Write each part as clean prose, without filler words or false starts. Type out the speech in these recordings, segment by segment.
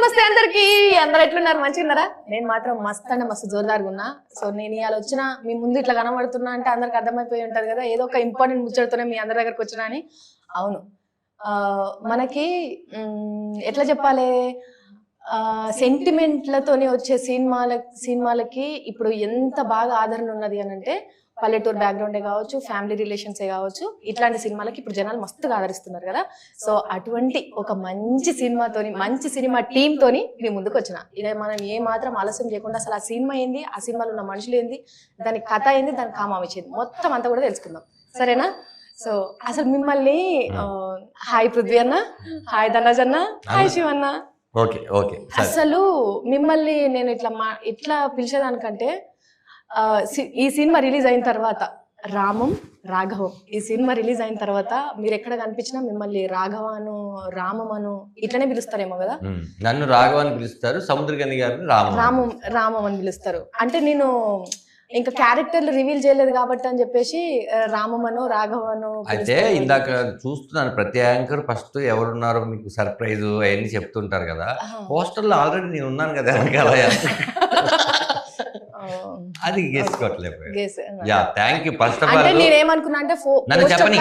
నమస్తే అందరికి. అందరు ఎట్లున్నారు? మంచిగా ఉన్నారా? నేను మాత్రం మస్త్ అంటే మస్తు జోరుదారుగా ఉన్నా. సో నేను ఇవాళ వచ్చిన మీ ముందు ఇట్లా కనబడుతున్నా అంటే అందరికి అర్థమైపోయి ఉంటది కదా, ఏదో ఒక ఇంపార్టెంట్ ముచ్చటతోనే మీ అందరి దగ్గరకు వచ్చినా అని. అవును, మనకి ఎట్లా చెప్పాలి, సెంటిమెంట్లతోని వచ్చే సినిమాలకి ఇప్పుడు ఎంత బాగా ఆదరణ ఉన్నది అని అంటే, పల్లెటూరు బ్యాక్గ్రౌండే కావచ్చు, ఫ్యామిలీ రిలేషన్సే కావచ్చు, ఇట్లాంటి సినిమాలకి ఇప్పుడు జనాలు మస్తుగా ఆదరిస్తున్నారు కదా. సో అటువంటి ఒక మంచి సినిమాతోని, మంచి సినిమా టీమ్ తోని మీ ముందుకు వచ్చిన. ఇక మనం ఏ మాత్రం ఆలస్యం చేయకుండా అసలు ఆ సినిమా ఏంది, ఆ సినిమాలో ఉన్న మనుషులు ఏంది, దాని కథ ఏంది, దాని కామావిచ్చేది మొత్తం అంతా కూడా తెలుసుకుందాం, సరేనా? సో అసలు మిమ్మల్ని హాయ్ పృథ్వీ అన్న, హాయ్ ధనరాజ్ అన్న, హాయ్ శివన్న. అసలు మిమ్మల్ని నేను ఇట్లా పిలిచేదానికంటే, ఈ సినిమా రిలీజ్ అయిన తర్వాత రామం రాఘవం, ఈ సినిమా రిలీజ్ అయిన తర్వాత మీరు ఎక్కడ కనిపించినా మిమ్మల్ని రాఘవను రామమను ఇట్లనే పిలుస్తారేమో కదా. నన్ను రాఘవాన్ని పిలుస్తారు, సముద్రగని గారిని రామం అని పిలుస్తారు. అంటే నేను ఇంకా క్యారెక్టర్లు రివీల్ చేయలేదు కాబట్టి అని చెప్పేసి రామమను రాఘవను. అయితే ఇందాక చూస్తున్నాను, ప్రతి యాంకర్ ఫస్ట్ ఎవరున్నారో మీకు సర్ప్రైజ్ అవన్నీ చెప్తుంటారు కదా. పోస్టర్లో ఆల్రెడీ నేను ఉన్నాను కదా వెనకాల, అది గెస్సుకోవట్లేదు. Thank you. First of all నేనేమనుకున్నా అంటే నన్ను చెప్పని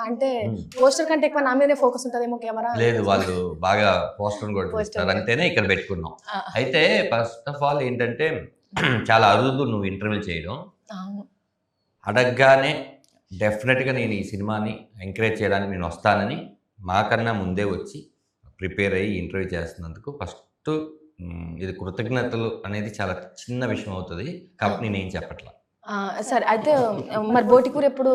అంటే పోస్టర్ కంటే ఎక్కువ నా మీదనే ఫోకస్ ఉంటదేమో కెమెరా. లేదు, వాళ్ళు బాగా పోస్టర్ కూడా చూస్తారు, అంటేనే ఇక్కడ పెట్టుకున్నాం. అయితే ఫస్ట్ ఆఫ్ ఆల్ ఏంటంటే, చాలా అరుదు నువ్వు ఇంటర్వ్యూ చేయడం. అడగగానే డెఫినెట్గా నేను ఈ సినిమాని ఎంకరేజ్ చేయడానికి నేను వస్తానని మాకన్నా ముందే వచ్చి ప్రిపేర్ అయ్యి ఇంటర్వ్యూ చేస్తున్నందుకు ఫస్ట్ ఇది కృతజ్ఞతలు అనేది చాలా చిన్న విషయం అవుతుంది కాబట్టి నేనేం చెప్పట్లా. సరే, అయితే మరి బోటికూర ఎప్పుడు?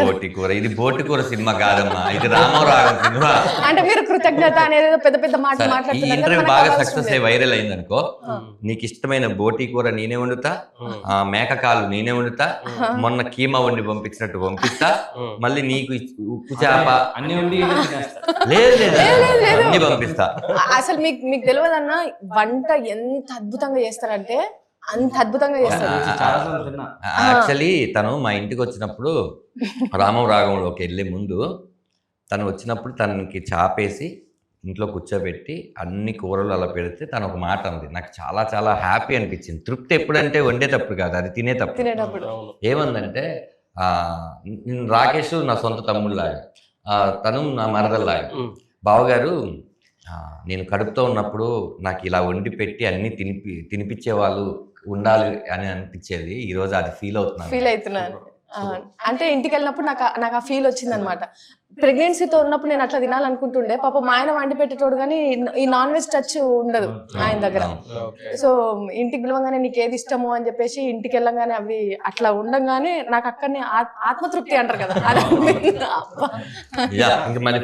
బోటికూర, ఇది బోటికూర సినిమా కాదమ్మా, ఇది రామరాగం సినిమా. అంటే మీరు కృతజ్ఞత అనేది పెద్ద పెద్ద మాట మాట్లాడుతున్నారు. ఈ ఇంటర్వ్యూ బాగా సక్సెస్ అయ్యి వైరల్ అయింది అనుకో, నీకు ఇష్టమైన బోటికూర నేనే వండుతా, మేకకాలు నేనే వండుతా, మొన్న కీమా వండి పంపించినట్టు పంపిస్తా, మళ్ళీ నీకు ఉప్పు చేప అన్ని వండి అన్ని పంపిస్తా. అసలు మీకు తెలియదన్న వంట ఎంత అద్భుతంగా చేస్తారంటే అంత అద్భుతంగా చేస్తారు. యాక్చువల్లీ తను మా ఇంటికి వచ్చినప్పుడు, రామం రాగంలోకి వెళ్ళే ముందు తను వచ్చినప్పుడు తనకి చాపేసి ఇంట్లో కూర్చోబెట్టి అన్ని కూరలు అలా పెడితే తను ఒక మాట అంది, నాకు చాలా చాలా హ్యాపీ అనిపించింది. తృప్తి ఎప్పుడంటే వండేటప్పుడు కాదు, అది తినేటప్పుడు. ఏమందంటే, రాకేష్ నా సొంత తమ్ముళ్ళలాగా, తను నా మరదల్లాగా. బావగారు, నేను కడుపుతో ఉన్నప్పుడు నాకు ఇలా వండి పెట్టి అన్ని తినిపించే వాళ్ళు ఉండాలి అని అనిపించేది. ఈరోజు అది ఫీల్ అవుతున్నాను. అంటే ఇంటికి వెళ్ళినప్పుడు నాకు ఆ ఫీల్ వచ్చింది అనమాట. ప్రెగ్నెన్సీతో ఉన్నప్పుడు నేను అట్లా తినాలనుకుంటుండే, పాప మా ఆయన వండి పెట్టేటోడు కానీ ఈ నాన్ వెజ్ టచ్ ఉండదు ఆయన దగ్గర. సో ఇంటికి పిలవగానే నీకు ఏది ఇష్టము అని చెప్పేసి ఇంటికి వెళ్ళంగానే అవి అట్లా ఉండగానే నాకు అక్కడనే ఆత్మతృప్తి అంటారు కదా.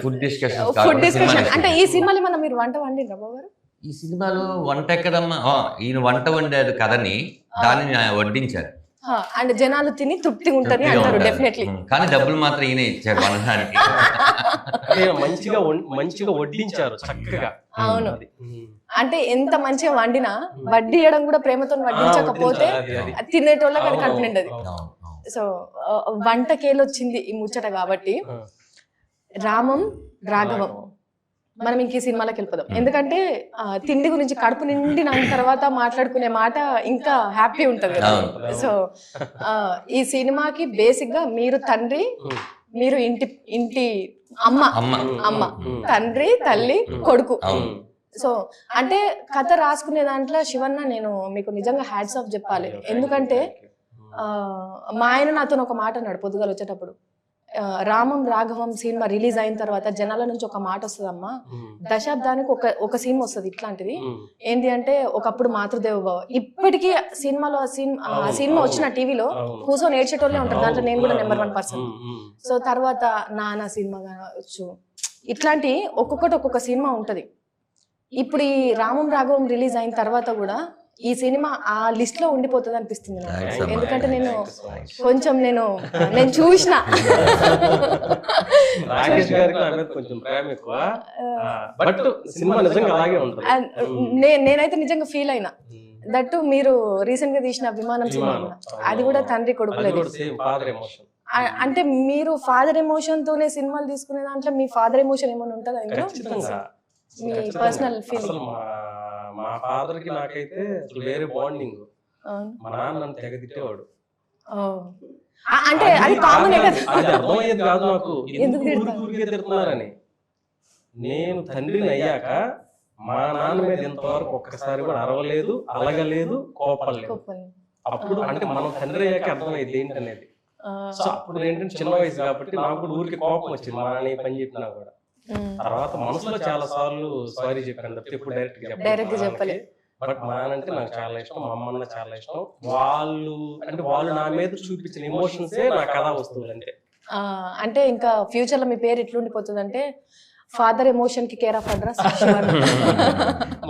Food discussion. అంటే ఈ సినిమాలో మనం మీరు వంట వండిండ్రా బాబు గారు? ఈ సినిమాలో వంట ఎక్కడమ్మా, ఈయన వంట వండేది కదని దాన్ని వడ్డించారు. అంటే జనాలు తిని తృప్తిగా ఉంటుంది అంటారు డెఫినెట్లీ. కానీ డబ్బులు మాత్రం ఈయన ఇచ్చారు వండడానికి. మంచిగా వడ్డించారు చక్కగా. అవును, అంటే ఎంత మంచిగా వండినా వడ్డీయడం కూడా ప్రేమతో వడ్డించకపోతే తినేటోళ్ళకి అది కడుపు నిండదు. సో వంటకేలు వచ్చింది ఈ ముచ్చట కాబట్టి రామం రాఘవం మనం ఇంక ఈ సినిమాలోకి వెళ్ళిపోదాం. ఎందుకంటే తిండి గురించి కడుపు నిండిన తర్వాత మాట్లాడుకునే మాట ఇంకా హ్యాపీ ఉంటది కదా. సో ఈ సినిమాకి బేసిక్ గా మీరు తండ్రి, మీరు ఇంటి అమ్మ, తండ్రి, తల్లి, కొడుకు. సో అంటే కథ రాసుకునే దాంట్లో శివన్న నేను మీకు నిజంగా హ్యాట్స్ ఆఫ్ చెప్పాలి. ఎందుకంటే మా ఆయన నాతో ఒక మాట అన్నాడు పొద్దుగాల వచ్చేటప్పుడు, రామం రాఘవం సినిమా రిలీజ్ అయిన తర్వాత జనాల నుంచి ఒక మాట వస్తుందమ్మా, దశాబ్దానికి ఒక సినిమా వస్తుంది ఇట్లాంటిది. ఏంటి అంటే, ఒకప్పుడు మాతృదేవ భవ, ఇప్పటికీ సినిమాలో ఆ సినిమా వచ్చిన టీవీలో కూర్చొని ఏడ్చేటోళ్ళే ఉంటారు. దాంట్లో నేను కూడా నెంబర్ 1%. సో తర్వాత నానా సినిమా కావచ్చు, ఇట్లాంటి ఒక్కొక్క సినిమా ఉంటది. ఇప్పుడు ఈ రామం రాఘవం రిలీజ్ అయిన తర్వాత కూడా ఈ సినిమా ఆ లిస్ట్ లో ఉండిపోతుంది అనిపిస్తుంది నాకు. ఎందుకంటే కొంచెం నేను చూసిన నేనైతే నిజంగా ఫీల్ అయినా. దట్టు మీరు రీసెంట్ గా తీసిన విమానం సినిమా, అది కూడా తండ్రి కొడుకులేదు. అంటే మీరు ఫాదర్ ఎమోషన్ తోనే సినిమాలు తీసుకునే దాంట్లో మీ ఫాదర్ ఎమోషన్ ఏమైనా ఉంటుందా? మీ ఖచ్చితంగా. పర్సనల్ అసలు ఫీలింగ్. మా ఫాదర్ కి నాకైతే అసలు వేరే బాండింగ్. మా నాన్న నన్ను తెగ తిట్టేవాడు. అంటే అది కామనే కదా. అది అర్థమయ్యేది కాదు నాకు, ఎందుకు ఎందుకు తిడతారు? ఊరికే తిడుతున్నారని. నేను తండ్రిని అయ్యాక మా నాన్న మీద ఇంతవరకు ఒక్కసారి కూడా అరవలేదు, అలగలేదు, కోపలేదు. కోపం. అప్పుడు అంటే మనం తండ్రి అయ్యాక అర్థమైంది ఏంటనేది. సో అప్పుడు ఏంటంటే చిన్న వయసు కాబట్టి నాకు కూడా ఊరికి కోపం వచ్చింది మా నాన్న ఏ పని చెప్పినా కూడా. తర్వాత మనసులో చాలా సార్లు సారీ చెప్పాను తప్పితే ఇప్పుడు డైరెక్ట్ చెప్పలే. బట్ మా నాన్న అంటే నాకు చాలా ఇష్టం, మా అమ్మ అన్న చాలా ఇష్టం. వాళ్ళు నా మీద చూపించిన ఎమోషన్సే నా కథా వస్తువులు అంతే. అంటే ఇంకా ఫ్యూచర్ లో మీ పేరు ఎట్లుండిపోతుంది అంటే ఫాదర్ ఎమోషన్ కి కేర్ ఆఫ్ అడ్రస్.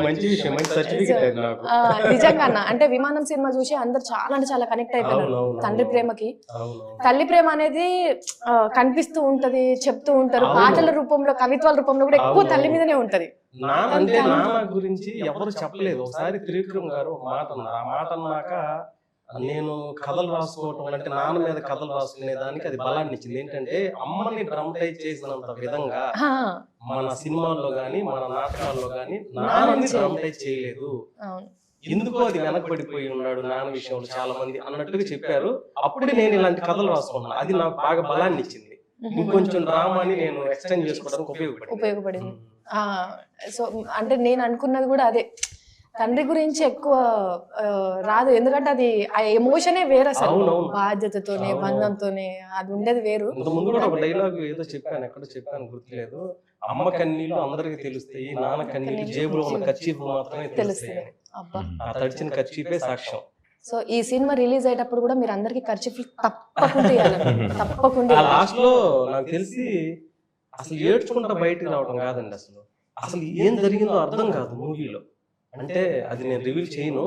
మంచి విషయం, మంచి సర్టిఫికేట్ నాకు. నిజంగా అన్న, అంటే విమానం సినిమా చూసి అందరు చాలా అంటే చాలా కనెక్ట్ అయిపోయినారు తండ్రి ప్రేమకి. తల్లి ప్రేమ అనేది కనిపిస్తూ ఉంటది, చెప్తూ ఉంటారు పాటల రూపంలో, కవిత్వాల రూపంలో కూడా ఎక్కువ తల్లి మీదనే ఉంటది. నాన్న గురించి ఎవరు చెప్పలేదు. ఒకసారి త్రివిక్రమ్ గారు ఒక మాట అన్నారు. ఆ మాట అన్నాక నేను కథలు రాసుకోవటం అంటే నాన్న మీద కథలు రాసుకునే దానికి అది బలాన్ని ఇచ్చింది. ఏంటంటే అమ్మని డ్రామటైజ్ చేసినంత విధంగా మన సినిమాల్లో గానీ మన నాటకాల్లో గానీ నాన్నని డ్రామటైజ్ చేయలేదు. ఎందుకో అది వెనకబడిపోయి ఉన్నాడు నాన్న విషయంలో చాలా మంది అన్నట్టుగా చెప్పారు. అప్పుడే నేను ఇలాంటి కథలు రాసుకున్నాను. అది నాకు బాగా బలాన్ని ఇచ్చింది. ఇంకొంచెం డ్రామాని నేను ఎక్స్టెండ్ చేసుకోవడానికి ఉపయోగపడింది. సో అంటే నేను అనుకున్నది కూడా అదే, తండ్రి గురించి ఎక్కువ రాదు, ఎందుకంటే అది ఆ ఎమోషనే వేరు అసలు. బాధ్యతతోనే బంధంతోనే అది ఉండేది వేరు. ముందు కూడా ఒక డైలాగ్ ఏదో చెప్పాను, ఎక్కడ చెప్పాను గుర్తులేదు. అమ్మ కన్నీళ్లు అందరికి తెలుస్తాయి, నాన్న కన్నీళ్లు జేబులో ఉన్న కర్చీఫ్ మాత్రమే తెలుస్తాయి. ఆ తడిచిన కర్చీఫే సాక్ష్యం. సో ఈ సినిమా రిలీజ్ అయ్యేటప్పుడు కూడా మీరు అందరికి కర్చీఫ్లు తప్పకుండా తప్పకుండా. లాస్ట్ లో నాకు తెలిసి అసలు ఏడ్చుకుంటా బయటకు రావడం కాదండి, అసలు ఏం జరిగిందో అర్థం కాదు మూవీలో. అంటే అది నేను రివీల్ చేయను.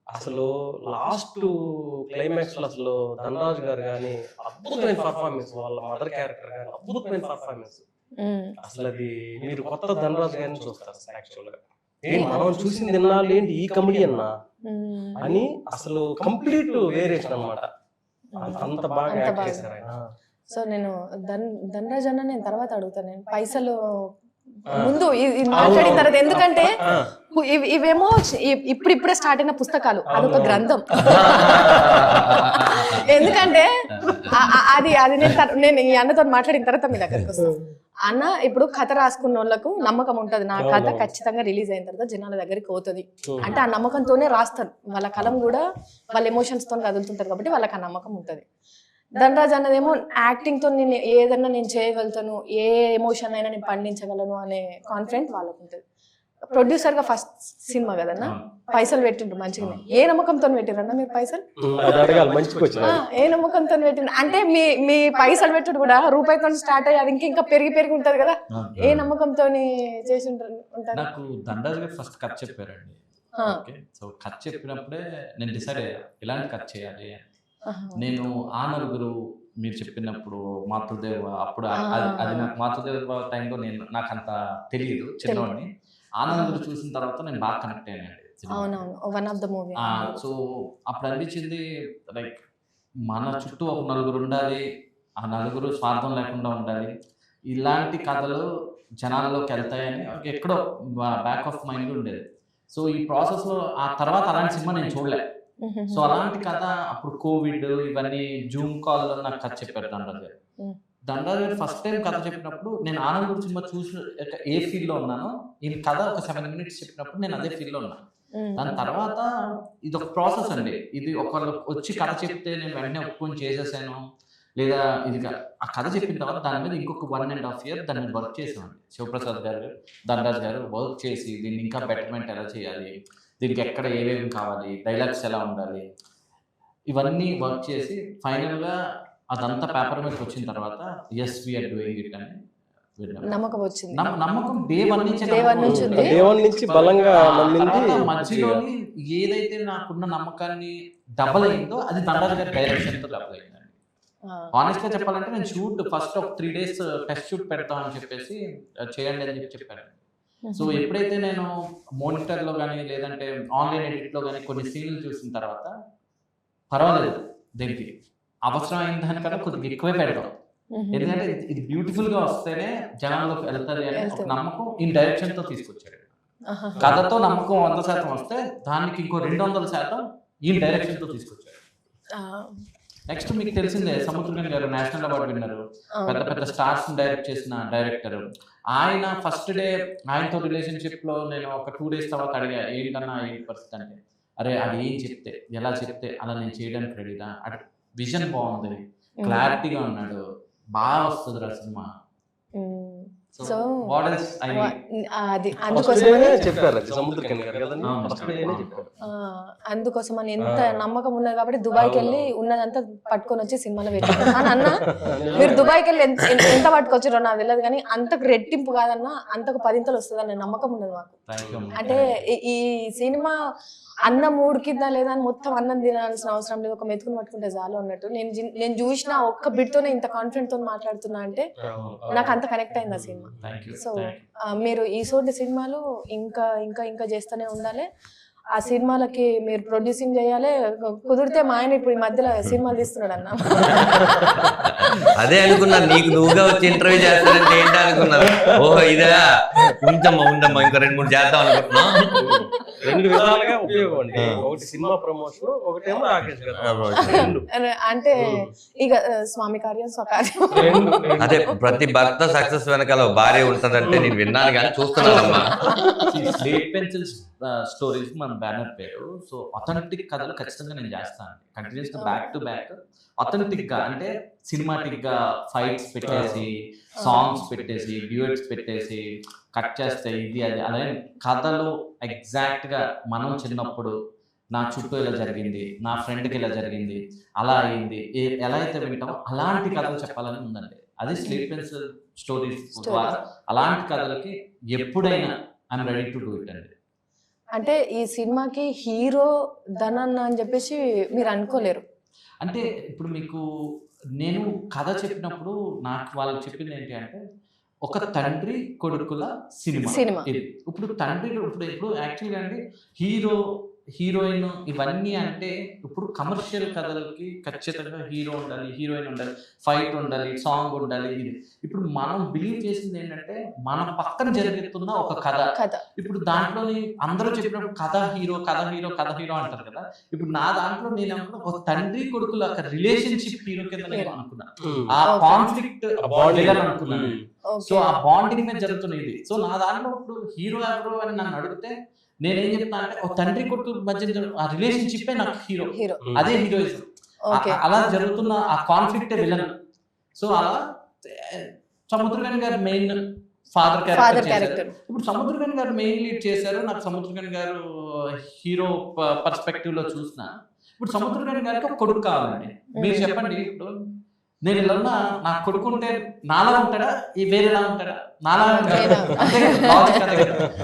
అసలు లాస్ట్ క్లైమాక్స్ లో అసలు ధనరాజ్ గారు కానీ అద్భుతమైన పర్ఫార్మెన్స్, వాళ్ళ మదర్ క్యారెక్టర్ కానీ అద్భుతమైన పర్ఫార్మెన్స్. అసలు అది మీరు కొత్త ధనరాజ్ గారిని చూస్తారు యాక్చువల్ గా. మనం చూసింది తిన్నాళ్ళు ఏంటి ఈ కమెడీ అన్నా అని అసలు కంప్లీట్ వేరియేషన్ అన్నమాట. అంత బాగా యాక్ట్ చేశారు ఆయన. సో నేను ధనరాజ్ అన్న నేను తర్వాత అడుగుతాను, నేను పైసలు ముందు మాట్లాడిన తర్వాత, ఎందుకంటే ఇవేమో ఇప్పుడిప్పుడే స్టార్ట్ అయిన పుస్తకాలు, అదొక గ్రంథం. ఎందుకంటే అది నేను ఈ అన్నతో మాట్లాడిన తర్వాత మీ దగ్గరకు వస్తాను. అన్న ఇప్పుడు కథ రాసుకున్న వాళ్ళకు నమ్మకం ఉంటది, నా కథ ఖచ్చితంగా రిలీజ్ అయిన తర్వాత జనాల దగ్గరికి పోతుంది అంటే ఆ నమ్మకంతోనే రాస్తారు. వాళ్ళ కలం కూడా వాళ్ళ ఎమోషన్స్ తో కదులుతుంటారు కాబట్టి వాళ్ళకి ఆ నమ్మకం ఉంటది. ధనరాజ్ అన్నదేమో యాక్టింగ్ తో నేను ఏదన్నా నేను చేయగలుగుతాను, ఏ ఎమోషన్ అయినా నేను పండించగలను అనే కాన్ఫిడెంట్ వాళ్ళకు ఉంటుంది. ప్రొడ్యూసర్ గా ఫస్ట్ సినిమా కదన్నా, పైసలు పెట్టిండ్రు మంచిగానే. ఏ నమ్మకంతో పెట్టిరన్నా మీరు పైసలు? ఏ నమ్మకంతో పెట్టిండ్రు అంటే మీ పైసలు పెట్టుడు కూడా రూపాయితో స్టార్ట్ అయ్యి అది ఇంకా పెరిగి ఉంటది కదా, ఏ నమ్మకంతో చేసి ఉంటారు? నాకు ధనరాజ్ గారు ఫస్ట్ కథ చెప్పారండి. సో కథ చెప్పినప్పుడే నేను డిసైడ్ అయ్యా ఎలాంటి కథ చేయాలి. నేను ఆ నలుగురు మీరు చెప్పినప్పుడు మాతృదేవ, అప్పుడు అది నాకు మాతృదేవ టైంలో నాకు అంత తెలియదు, చిన్నవాడిని. ఆ నలుగురు చూసిన తర్వాత నేను బాగా కనెక్ట్ అయ్యానండి. సో అప్పుడు అనిపించింది లైక్ మన చుట్టూ ఒక నలుగురు ఉండాలి, ఆ నలుగురు స్వార్థం లేకుండా ఉండాలి, ఇలాంటి కథలు జనాల్లోకి వెళ్తాయని ఎక్కడో బ్యాక్ ఆఫ్ మైండ్ ఉండేది. సో ఈ ప్రాసెస్ లో ఆ తర్వాత అలాంటి సినిమా నేను చూడలే. సో అలాంటి కథ అప్పుడు కోవిడ్ ఇవన్నీ జూమ్ కాల్ లో నాకు కథ చెప్పారు ధనరాజ్ గారు. ధనరాజ్ గారు ఫస్ట్ టైం కథ చెప్పినప్పుడు నేను ఆనంద్ సినిమా చూసి ఏ ఫీల్ లో ఉన్నానో, ఈ కథ ఒక 7 minutes చెప్పినప్పుడు నేను అదే ఫీల్ లో ఉన్నాను. దాని తర్వాత ఇది ఒక ప్రాసెస్ అండి. ఇది ఒకళ్ళు వచ్చి కథ చెప్తే నేను వెంటనే ఒప్పుకొని చేసేసాను లేదా ఇది ఆ కథ చెప్పిన తర్వాత దాని మీద ఇంకొక 1.5 year దాని మీద వర్క్ చేసామండి. శివప్రసాద్ గారు, ధనరాజ్ గారు వర్క్ చేసి దీన్ని ఇంకా బెటర్మెంట్ ఎలా చేయాలి, దీనికి ఎక్కడ ఏమేమి కావాలి, డైలాగ్స్ ఎలా ఉండాలి, ఇవన్నీ వర్క్ చేసి ఫైనల్గా అదంతా పేపర్ మీదకి వచ్చిన తర్వాత ఎస్ వీఆర్ డూయింగ్ ఇట్ అని నమ్మకం వచ్చింది. నమ్మకం డే వన్ నుంచి బలంగా మధ్యలోని ఏదైతే నాకున్న నమ్మకాన్ని డబల్ అయిందో అది ధనరాజ్ గారి డైరెక్షన్ తో డబల్ అయిందండి. ఆనెస్ట్ గా చెప్పాలంటే నేను షూట్ ఫస్ట్ ఒక 3 days టెస్ట్ షూట్ పెడతాం అని చెప్పేసి చేయండి అని చెప్పాను. సో ఎప్పుడైతే నేను మోనిటర్ లో కానీ లేదంటే ఆన్లైన్ ఎడిట్ లో కానీ కొన్ని సీన్లు చూసిన తర్వాత పర్వాలేదు, దీనికి అవసరమైన దానికన్నా కొద్దిగా ఎక్కువే పెడతాం, ఎందుకంటే ఇది బ్యూటిఫుల్ గా వస్తేనే జనాల్లోకి వెళ్తారు అనే ఒక నమ్మకం ఈ డైరెక్షన్ తో తీసుకొచ్చాడు. కథతో నమ్మకం 100% వస్తే దానికి ఇంకో 200% ఈ డైరెక్షన్ తో తీసుకొచ్చాడు. నెక్స్ట్ మీకు తెలిసిందే సముద్రగని గారు నేషనల్ అవార్డు విన్నారు, పెద్ద పెద్ద స్టార్స్ డైరెక్ట్ చేసిన డైరెక్టర్. ఆయన ఫస్ట్ డే ఆయనతో రిలేషన్షిప్ లో నేను ఒక 2 days తర్వాత అడిగా ఏంటన్నా ఏంటి పరిస్థితి అంటే, అరే అది ఏం చెప్తే ఎలా చెప్తే అలా నేను చేయడానికి రెడీదా, అటు విజన్ బాగుంది, క్లారిటీగా ఉన్నాడు, బాగా వస్తుంది రా సినిమా. సో అది అందుకోసమని ఎంత నమ్మకం ఉన్నది కాబట్టి దుబాయ్కి వెళ్ళి ఉన్నదంతా పట్టుకొని వచ్చి సినిమాలో పెట్టారు. అన్న మీరు దుబాయ్కి వెళ్ళి ఎంత పట్టుకొచ్చారో నాకు తెలియదు, కానీ అంతకు రెట్టింపు కాదన్నా అంతకు 10 వస్తుంది అనే నమ్మకం ఉన్నది మాకు. అంటే ఈ సినిమా అన్నం ఉడికిద్దా లేదా అని మొత్తం అన్నం తినాల్సిన అవసరం లేదు, ఒక మెతుకుని పట్టుకుంటే చాలు అన్నట్టు. నేను చూసిన ఒక్క బిట్తోనే ఇంత కాన్ఫిడెంట్ తో మాట్లాడుతున్నా అంటే నాకు అంత కనెక్ట్ అయింది ఆ సినిమా. సో మీరు ఈ సోటి సినిమాలు ఇంకా ఇంకా ఇంకా చేస్తూనే ఉండాలి. ఆ సినిమాలకి మీరు ప్రొడ్యూసింగ్ చేయాలి. కుదిరితే మా ఆయన ఇప్పుడు ఈ మధ్యలో సినిమాలు తీస్తున్నాడు అన్న. అదే అనుకున్నా, నీకు నువ్వుగా వచ్చి ఇంటర్వ్యూ చేస్తానంటే ఏంటి అనుకున్నారు. ఓహో ఇదా, ఉందమ్మా ఇంకా 2-3 చేద్దాం అనుకుంటున్నా. 2 విధాలుగా ఉపయోగం అండి, ఒకటి సినిమా ప్రమోషన్, ఒకటేమో రాకేష్ గారు. అంటే ఇక స్వామి కార్యం స్వకార్యం. అదే ప్రతి భర్త సక్సెస్ వెనకాల భార్య ఉంటదంటే నేను విన్నాను కానీ చూస్తున్నానమ్మా. స్లేట్ పెన్సిల్స్ స్టోరీస్ మన బ్యానర్ పేరు. సో అథెంటిక్ కథలు ఖచ్చితంగా నేను చేస్తాను కంటిన్యూస్ గా, బ్యాక్ టు బ్యాక్ అథెంటిక్ గా. అంటే సినిమాటిక్ గా ఫైట్స్ పెట్టేసి, సాంగ్స్ పెట్టేసి, డ్యూయట్స్ పెట్టేసి కట్ చేస్తే ఇది అది అలాగే కథలు ఎగ్జాక్ట్ గా మనం చిన్నప్పుడు నా చుట్టూ ఇలా జరిగింది, నా ఫ్రెండ్కి ఇలా జరిగింది, అలా అయింది, ఎలా అయితే వింటామో అలాంటి కథలు చెప్పాలని ఉందండి. అది స్లేట్ పెన్సిల్ స్టోరీస్ ద్వారా అలాంటి కథలకి ఎప్పుడైనా I'm ready to do it అండి. అంటే ఈ సినిమాకి హీరో ధనన్న అని చెప్పేసి మీరు అనుకోలేరు. అంటే ఇప్పుడు మీకు నేను కథ చెప్పినప్పుడు నాకు వాళ్ళకి చెప్పింది ఏంటి అంటే, ఒక తండ్రి కొడుకుల సినిమా ఇది. ఇప్పుడు తండ్రి ఇప్పుడు యాక్చువల్గా అండి హీరోయిన్ ఇవన్నీ అంటే ఇప్పుడు కమర్షియల్ కథలకి ఖచ్చితంగా హీరో ఉండాలి, హీరోయిన్ ఉండాలి, ఫైట్ ఉండాలి, సాంగ్ ఉండాలి. ఇది ఇప్పుడు మనం బిలీవ్ చేసింది ఏంటంటే మన పక్కన జరుగుతున్న ఒక కథ. ఇప్పుడు దాంట్లోని అందరూ చెప్పినప్పుడు కథ హీరో అంటారు కదా. ఇప్పుడు నా దాంట్లో నేను అనుకున్నా ఒక తండ్రి కొడుకుల రిలేషన్షిప్ హీరో కింద నేను అనుకున్నా, ఆ కాన్ఫ్లిక్ట్ అనుకున్నాను. సో ఆ బాండింగ్ మీద జరుగుతున్నది. సో నా దాంట్లో ఇప్పుడు హీరో ఎవరు అని నన్ను అడిగితే నేనేం చెప్తా అంటే ఒక తండ్రి కొడుకు మధ్య ఆ రిలేషన్షిప్ నాకు హీరో, అదే హీరోయిజం. అలా జరుగుతున్న ఆ కాన్ఫ్లిక్ట్ విలన్. సో అలా సముద్రగని గారు మెయిన్ ఫాదర్ క్యారెక్టర్. ఇప్పుడు సముద్రగని గారు మెయిన్ లీడ్ చేశారు. నాకు సముద్రగని గారు హీరో పర్స్పెక్టివ్ లో చూసిన, ఇప్పుడు సముద్రగని గారికి ఒక కొడుకు కావాలండి. మీరు చెప్పండి, ఇప్పుడు నేను ఇలా ఉన్నా నా కొడుకు ఉంటే నాలా ఉంటాడా, ఈ వేరేలా ఉంటాడా? నాలా ఉంటాడా?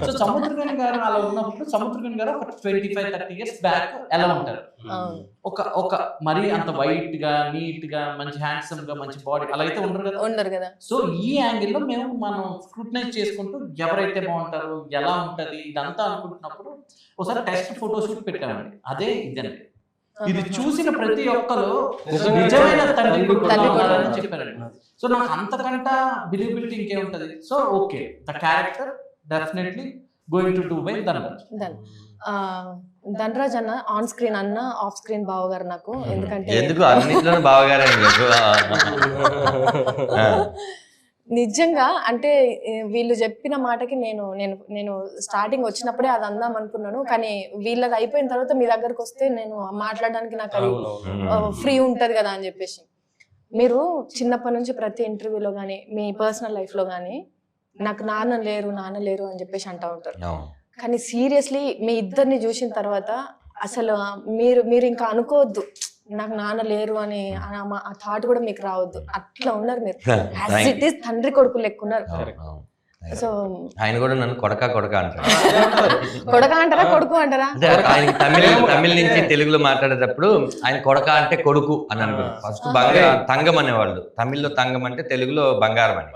సో సముద్రగని గారు అలా ఉన్నప్పుడు సముద్రగని గారు ఒక 25-30 years బ్యాక్ ఎలా ఉంటారు? ఒక మరీ అంత వైట్ గా, నీట్ గా, మంచి హ్యాండ్సమ్ గా, మంచి బాడీ అలా అయితే ఉండరు కదా. సో ఈ యాంగిల్ లో మనం స్క్రూటనైజ్ చేసుకుంటూ ఎవరైతే బాగుంటారు, ఎలా ఉంటది ఇదంతా అనుకుంటున్నప్పుడు ఒకసారి టెస్ట్ ఫోటోషూట్ పెట్టామండి. అదే ఇదండి. ఇది చూసిన ప్రతి ఒక్కరు నిజమైన తండ్రి అని చెప్పారండి. సో నాకు అంతకంట బిలీవబిలిటీ ఇంకేముంటది. So okay, the character definitely going to do by Dhanraj. Dhanraj అన్న ఆన్ స్క్రీన్ అన్న, ఆఫ్ స్క్రీన్ బావగారు నాకు. ఎందుకంటే నిజంగా అంటే వీళ్ళు చెప్పిన మాటకి నేను స్టార్టింగ్ వచ్చినప్పుడే అది అందాం అనుకున్నాను, కానీ వీళ్ళది అయిపోయిన తర్వాత మీ దగ్గరకు వస్తే నేను మాట్లాడడానికి నాకు అది ఫ్రీ ఉంటది కదా అని చెప్పేసి. మీరు చిన్నప్పటి నుంచి ప్రతి ఇంటర్వ్యూలో కానీ మీ పర్సనల్ లైఫ్ లో కానీ నాకు నాన్న లేరు అని చెప్పేసి అంటూ ఉంటారు. కానీ సీరియస్లీ మీ ఇద్దరిని చూసిన తర్వాత అసలు మీరు ఇంకా అనుకోవద్దు నాకు నాన్న లేరు అని, ఆ థాట్ కూడా మీకు రావద్దు. అట్లా ఉన్నారు మీరు, యాజ్ ఇట్ ఈస్ తండ్రి కొడుకు లెక్క ఉన్నారు. సో ఆయన కూడా నన్ను కొడక అంటారు. కొడక అంటారా, కొడుకు అంటారా? ఆయన తమిళ నుంచి తెలుగులో మాట్లాడేటప్పుడు ఆయన కొడక అంటే కొడుకు అని అనుకుంటారు. ఫస్ట్ తంగం అనేవాళ్ళు, తమిళ్లో తంగం అంటే తెలుగులో బంగారం అని.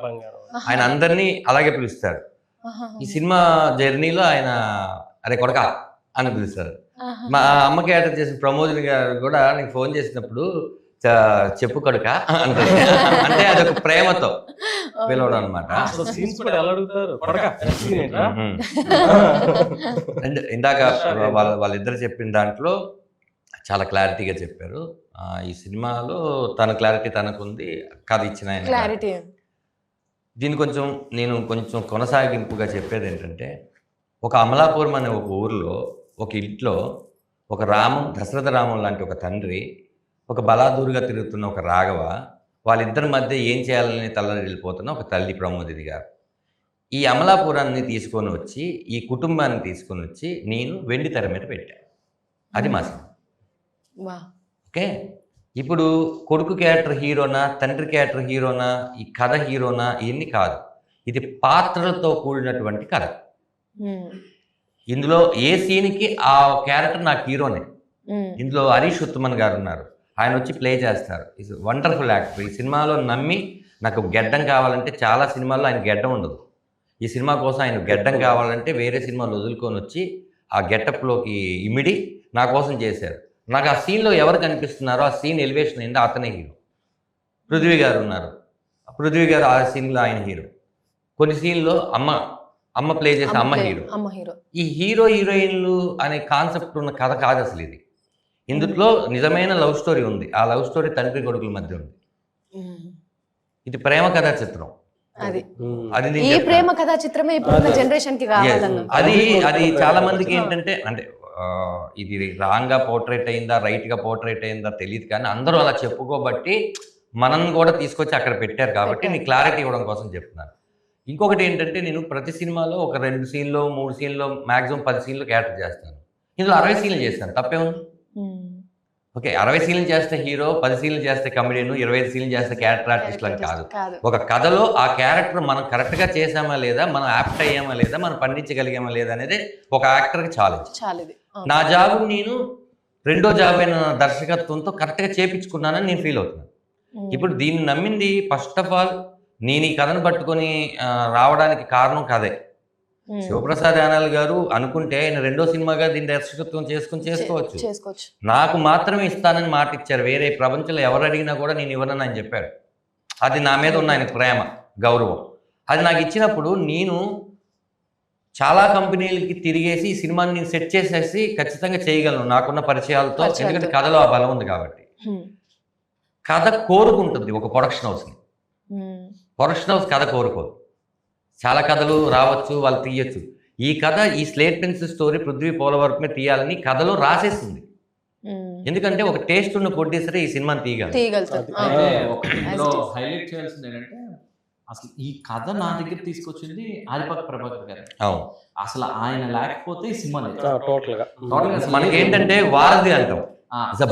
ఆయన అందరినీ అలాగే పిలుస్తారు. ఈ సినిమా జర్నీలో ఆయన అరే కొడక అని పిలుస్తారు. మా అమ్మ క్యారెక్టర్ చేసిన ప్రమోద్ గారు కూడా నాకు ఫోన్ చేసినప్పుడు చెప్పు కొడుక అంటది. అంటే అదొక ప్రేమతో పిలవడం అనమాట. అసలు సీన్స్ కూడా ఎలా అడుగుతారు కొడకా scene ఏంట్రా? అండ్ ఇందాక వాళ్ళిద్దరు చెప్పిన దాంట్లో చాలా క్లారిటీగా చెప్పారు. ఈ సినిమాలో తన క్లారిటీ తనకుంది, కథ ఇచ్చిన ఆయన క్లారిటీ. దీన్ని నేను కొంచెం కొనసాగింపుగా చెప్పేది ఏంటంటే, ఒక అమలాపురం అనే ఒక ఊరిలో ఒక ఇంట్లో ఒక దశరథ రామం లాంటి ఒక తండ్రి, ఒక బలాదూరుగా తిరుగుతున్న ఒక రాఘవ, వాళ్ళిద్దరి మధ్య ఏం చేయాలని తల్లడిల్లిపోతున్న ఒక తల్లి ప్రమోదిని గారు. ఈ అమలాపురాన్ని తీసుకొని వచ్చి, ఈ కుటుంబాన్ని తీసుకొని వచ్చి నేను వెండి తెర మీద పెట్టాను. అది మా సినిమా. ఓకే, ఇప్పుడు కొడుకు క్యారెక్టర్ హీరోనా, తండ్రి క్యారెక్టర్ హీరోనా, ఈ కథ హీరోనా, ఇవన్నీ కాదు. ఇది పాత్రలతో కూడినటువంటి కథ. ఇందులో ఏ సీన్కి ఆ క్యారెక్టర్ నాకు హీరోనే. ఇందులో హరీష్ ఉత్తమన్ గారు ఉన్నారు, ఆయన వచ్చి ప్లే చేస్తారు. Is wonderful actor. ఈ సినిమాలో నమ్మి నాకు గెడ్డం కావాలంటే, చాలా సినిమాల్లో ఆయన గెడ్డం ఉండదు. ఈ సినిమా కోసం ఆయన గెడ్డం కావాలంటే వేరే సినిమాలు వదులుకొని వచ్చి ఆ గెటప్లోకి ఇమిడి నా కోసం చేశారు. నాకు ఆ సీన్లో ఎవరు కనిపిస్తున్నారో, ఆ సీన్ ఎలివేషన్ అయింది, అతనే హీరో. పృథ్వీ గారు ఉన్నారు, పృథ్వీ గారు ఆ సీన్లో ఆయన హీరో. కొన్ని సీన్లో అమ్మ ప్లే చేసే అమ్మ హీరో. ఈ హీరో హీరోయిన్లు అనే కాన్సెప్ట్ ఉన్న కథ కాదు అసలు ఇది. ఇందులో నిజమైన లవ్ స్టోరీ ఉంది. ఆ లవ్ స్టోరీ తండ్రి కొడుకుల మధ్య ఉంది. ఇది ప్రేమ కథా చిత్రం. అది ఈ ప్రేమ కథా చిత్రమే ఇప్పుడున్న జనరేషన్ కి కావాలన్న. అది చాలా మందికి ఏంటంటే, అంటే ఇది రాంగ్ గా పోర్ట్రేట్ అయిందా, రైట్ గా పోర్ట్రేట్ అయిందా తెలియదు, కానీ అందరూ అలా చెప్పుకోబట్టి మనం కూడా తీసుకొచ్చి అక్కడ పెట్టారు కాబట్టి నీ క్లారిటీ ఇవ్వడం కోసం చెప్తున్నాను. ఇంకొకటి ఏంటంటే, నేను ప్రతి సినిమాలో ఒక 2 సీన్లో 3 సీన్లో మాక్సిమం 10 సీన్లు క్యారెక్టర్ చేస్తాను. ఇందులో 60 సీన్లు చేస్తాను, తప్పే ఉంది. ఓకే, 60 సీన్లు చేస్తే హీరో, 10 సీన్లు చేస్తే కమెడియన్, 25 సీన్లు చేస్తే క్యారెక్టర్ ఆర్టిస్ట్ అని కాదు. ఒక కథలో ఆ క్యారెక్టర్ మనం కరెక్ట్గా చేసామా లేదా, మనం యాప్ట్ అయ్యామా లేదా, మనం పండించగలిగామా లేదా అనేది ఒక యాక్టర్కి ఛాలెంజ్. నా జాబ్ నేను రెండో జాబ్ అయిన దర్శకత్వంతో కరెక్ట్గా చేపించుకున్నానని నేను ఫీల్ అవుతున్నాను. ఇప్పుడు దీన్ని నమ్మింది ఫస్ట్ ఆఫ్ ఆల్ నేను ఈ కథను పట్టుకొని రావడానికి కారణం కథే. శివప్రసాద్ యానాల్ గారు అనుకుంటే ఆయన రెండో సినిమాగా దీన్ని దర్శకత్వం చేసుకోవచ్చు. నాకు మాత్రమే ఇస్తానని మాట ఇచ్చారు. వేరే ప్రపంచంలో ఎవరు అడిగినా కూడా నేను ఇవ్వనని ఆయన చెప్పారు. అది నా మీద ఉన్న ఆయన ప్రేమ, గౌరవం. అది నాకు ఇచ్చినప్పుడు నేను చాలా కంపెనీలకి తిరిగేసి ఈ సినిమాని నేను సెట్ చేసేసి ఖచ్చితంగా చేయగలను నాకున్న పరిచయాలతో. ఎందుకంటే కథలో ఆ బలం ఉంది కాబట్టి. కథ కోరుకుంటుంది ఒక ప్రొడక్షన్ హౌస్ని. ప్రొడక్షన్ హౌస్ కథ కోరుకోదు. చాలా కథలు రావచ్చు, వాళ్ళు తీయచ్చు. ఈ కథ, ఈ స్లేట్ పెన్సిల్ స్టోరీ పృథ్వీ పోలవరపునే తీయాలని కథలో రాసేస్తుంది. ఎందుకంటే ఒక టేస్ట్ ఉన్న ప్రొడ్యూసరే ఈ సినిమాని తీయగలరు. హైలైట్ చేయాల్సింది ఏంటంటే, అసలు ఈ కథ నా దగ్గర తీసుకొచ్చింది ఆదిపక్క ప్రభాకర్ గారు. అవును, అసలు ఆయన లేకపోతే ఈ సినిమా టోటల్ గా మనకి ఏంటంటే వారధి అంటాం,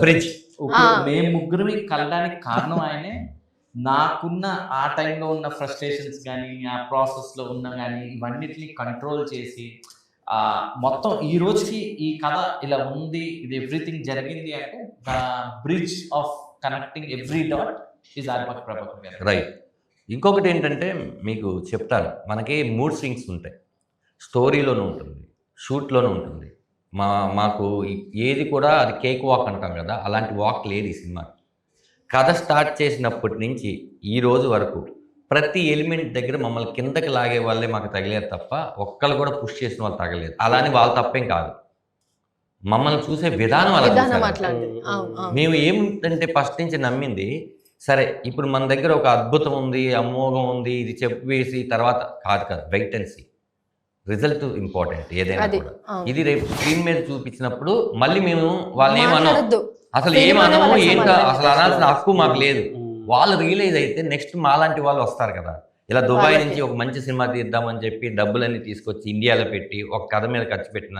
బ్రిడ్జ్. మేము ముగ్గురిని కలడానికి కారణం ఆయనే. నాకున్న ఆ టైంలో ఉన్న ఫ్రస్ట్రేషన్స్ కానీ, ఆ ప్రాసెస్లో ఉన్న కానీ, ఇవన్నిటిని కంట్రోల్ చేసి మొత్తం ఈ రోజుకి ఈ కథ ఇలా ఉంది, ఇది ఎవ్రీథింగ్ జరిగింది అంటే the bridge of connecting every dot is ఆదిపక్క ప్రభాకర్ గారు. రైట్. ఇంకొకటి ఏంటంటే మీకు చెప్తాను, మనకి మూడ్ స్వింగ్స్ ఉంటాయి. స్టోరీలోనూ ఉంటుంది, షూట్లోనూ ఉంటుంది. మాకు ఏది కూడా అది కేక్ వాక్ అంటాం కదా, అలాంటి వాక్ లేదు ఈ సినిమా. కథ స్టార్ట్ చేసినప్పటి నుంచి ఈ రోజు వరకు ప్రతి ఎలిమెంట్ దగ్గర మమ్మల్ని కిందకి లాగే వాళ్ళే మాకు తగిలేరు తప్ప ఒక్కళ్ళు కూడా పుష్ చేసిన వాళ్ళు తగలేదు. అలానే వాళ్ళ తప్పేం కాదు, మమ్మల్ని చూసే విధానం అలా. మేము ఏమిటంటే ఫస్ట్ నుంచి నమ్మింది, సరే ఇప్పుడు మన దగ్గర ఒక అద్భుతం ఉంది, అమోఘం ఉంది, ఇది చెప్పేసి తర్వాత కాదు, wait and see. Result important ఏదైనా కూడా. ఇది రేపు స్క్రీన్ మీద చూపించినప్పుడు మళ్ళీ మేము వాళ్ళని ఏమనము, అసలు ఏమనము, ఏంటో అసలు అనాల్సిన హక్కు మాకు లేదు. వాళ్ళు రియలైజ్ అయితే నెక్స్ట్ మాలాంటి వాళ్ళు వస్తారు కదా, ఇలా దుబాయ్ నుంచి ఒక మంచి సినిమా తీద్దామని చెప్పి డబ్బులన్నీ తీసుకొచ్చి ఇండియాలో పెట్టి ఒక కథ మీద ఖర్చు పెట్టిన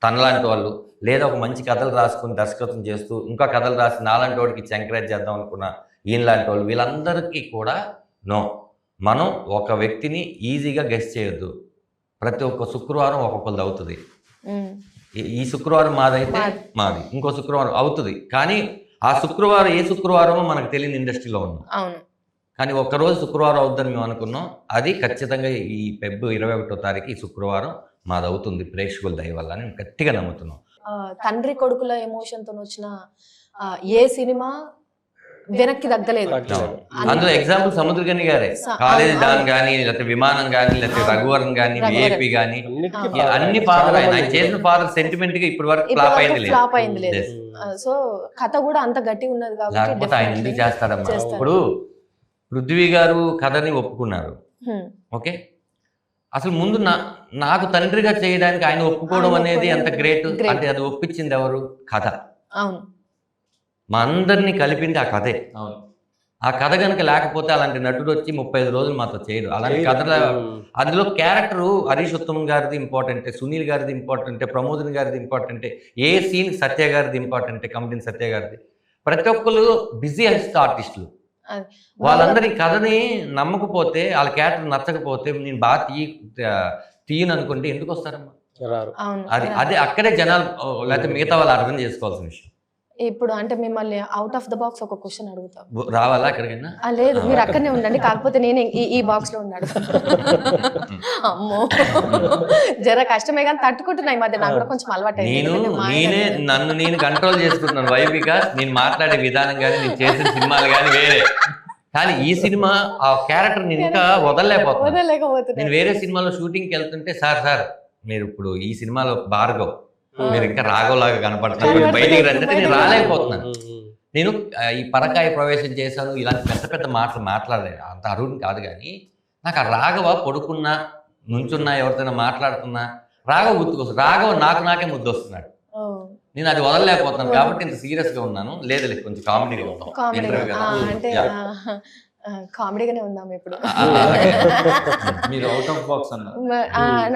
తనలాంటి వాళ్ళు, లేదా ఒక మంచి కథలు రాసుకుని దర్శకత్వం చేస్తూ ఇంకా కథలు రాసి నాలాంటి వాడికి ఎంకరేజ్ చేద్దాం అనుకున్న ఈయనలాంటి వాళ్ళు, వీళ్ళందరికీ కూడా నో, మనం ఒక వ్యక్తిని ఈజీగా గెస్ చేయొద్దు. ప్రతి ఒక్క శుక్రవారం ఒక్కొక్కరిది అవుతుంది. ఈ శుక్రవారం మాదైతే మాది, ఇంకో శుక్రవారం అవుతుంది. కానీ ఆ శుక్రవారం ఏ శుక్రవారమో మనకు తెలియని ఇండస్ట్రీలో ఉన్నాం. కానీ ఒక్కరోజు శుక్రవారం అవుద్దని మేము అనుకున్నాం. అది ఖచ్చితంగా ఈ ఫిబ్రవరి 21వ తారీఖు ఈ శుక్రవారం మాది అవుతుంది ప్రేక్షకుల దయ వల్ల అని గట్టిగా నమ్ముతున్నాం. తండ్రి కొడుకుల ఎమోషన్తో వచ్చిన ఏ సినిమా వెనక్కి తగ్గలేదు. అందులో ఎగ్జాంపుల్ సముద్రగని గారే, కాలేజీ డాన్ కానీ, లేకపోతే విమానం కానీ, లేకపోతే రఘువరన్ కానీ, విఐపి కానీ, అన్ని పాత్రలు ఆయన చేసిన పాత్ర సెంటిమెంట్ గా ఇప్పటి వరకు ఫ్లాప్ అయింది లేదు. సో కథ కూడా అంత గట్టి ఉన్నది లేకపోతే ఆయన ఎందుకు చేస్తాడమ్మా. ఇప్పుడు పృథ్వీ గారు కథని ఒప్పుకున్నారు, ఓకే, అసలు ముందు నాకు తండ్రిగా చేయడానికి ఆయన ఒప్పుకోవడం అనేది ఎంత గ్రేట్ అంటే అది ఒప్పించింది ఎవరు? కథ. అవును, మా అందరినీ కలిపింది ఆ కథే. ఆ కథ కనుక లేకపోతే అలాంటి నటుడు వచ్చి 35 రోజులు మాతో చేయడు. అలాంటి కథలో అందులో క్యారెక్టరు హరీష్ ఉత్తమన్ గారిది ఇంపార్టెంట్, సునీల్ గారిది ఇంపార్టెంట్, ప్రమోదన్ గారిది ఇంపార్టెంట్, ఏ సీన్ సత్య గారిది ఇంపార్టెంట్, కమిడియన్ సత్య గారిది. ప్రతి ఒక్కరు బిజీ ఆర్టిస్టులు. వాళ్ళందరి కథని నమ్మకపోతే, వాళ్ళ క్యారెక్టర్ నచ్చకపోతే, నేను బాగా తీయను అనుకుంటే ఎందుకు వస్తారమ్మా? అది అదే అక్కడే జనాలు లేకపోతే మిగతా వాళ్ళు అర్థం చేసుకోవాల్సిన విషయం. ఇప్పుడు అంటే మిమ్మల్ని అవుట్ ఆఫ్ ద బాక్స్ ఒక క్వశ్చన్ అడుగుతాం. రావాలా ఎక్కడికైనా? లేదు, మీరు అక్కడనే ఉండండి, కాకపోతే నేను ఈ బాక్స్ లో ఉన్నాడు. అమ్మో జర కష్టమే కానీ తట్టుకుంటున్నా. ఈ మధ్య నాకు కూడా కొంచెం అలవాటు. నేను కంట్రోల్ చేసుకుంటున్నాను వైబిక. నేను మాట్లాడే విధానం కానీ, నేను చేసిన సినిమాలు కానీ వేరే. కానీ ఈ సినిమా ఆ క్యారెక్టర్ నేను ఇంకా వదలలేకపోతున్నాను. నేను వేరే సినిమాలో షూటింగ్కి వెళ్తుంటే, సార్ మీరు ఇప్పుడు ఈ సినిమాలో భార్గవ్, మీరు ఇంకా రాఘవలాగా కనపడుతున్నారు, బయటికి రండి, నేను రాలేకపోతున్నాను. నేను ఈ పరకాయ ప్రవేశం చేశాను, ఇలాంటి పెద్ద పెద్ద మాటలు మాట్లాడలేదు, అంత అరుణ్ కాదు. కానీ నాకు ఆ రాఘవ పడుకున్నా, నుంచున్నా, ఎవరితోనా మాట్లాడుతున్నా రాఘవ గుర్తుకొస్తుంది. రాఘవ నాకే ముద్దు వస్తున్నాడు. నేను అది వదలలేకపోతున్నాను కాబట్టి ఇంత సీరియస్ గా ఉన్నాను. లేదు కొంచెం కామెడీగా ఉంటాం. అంటే కామెడీగానే ఉందాం ఇప్పుడు. మీరు అవుట్ ఆఫ్ బాక్స్ అన్నారు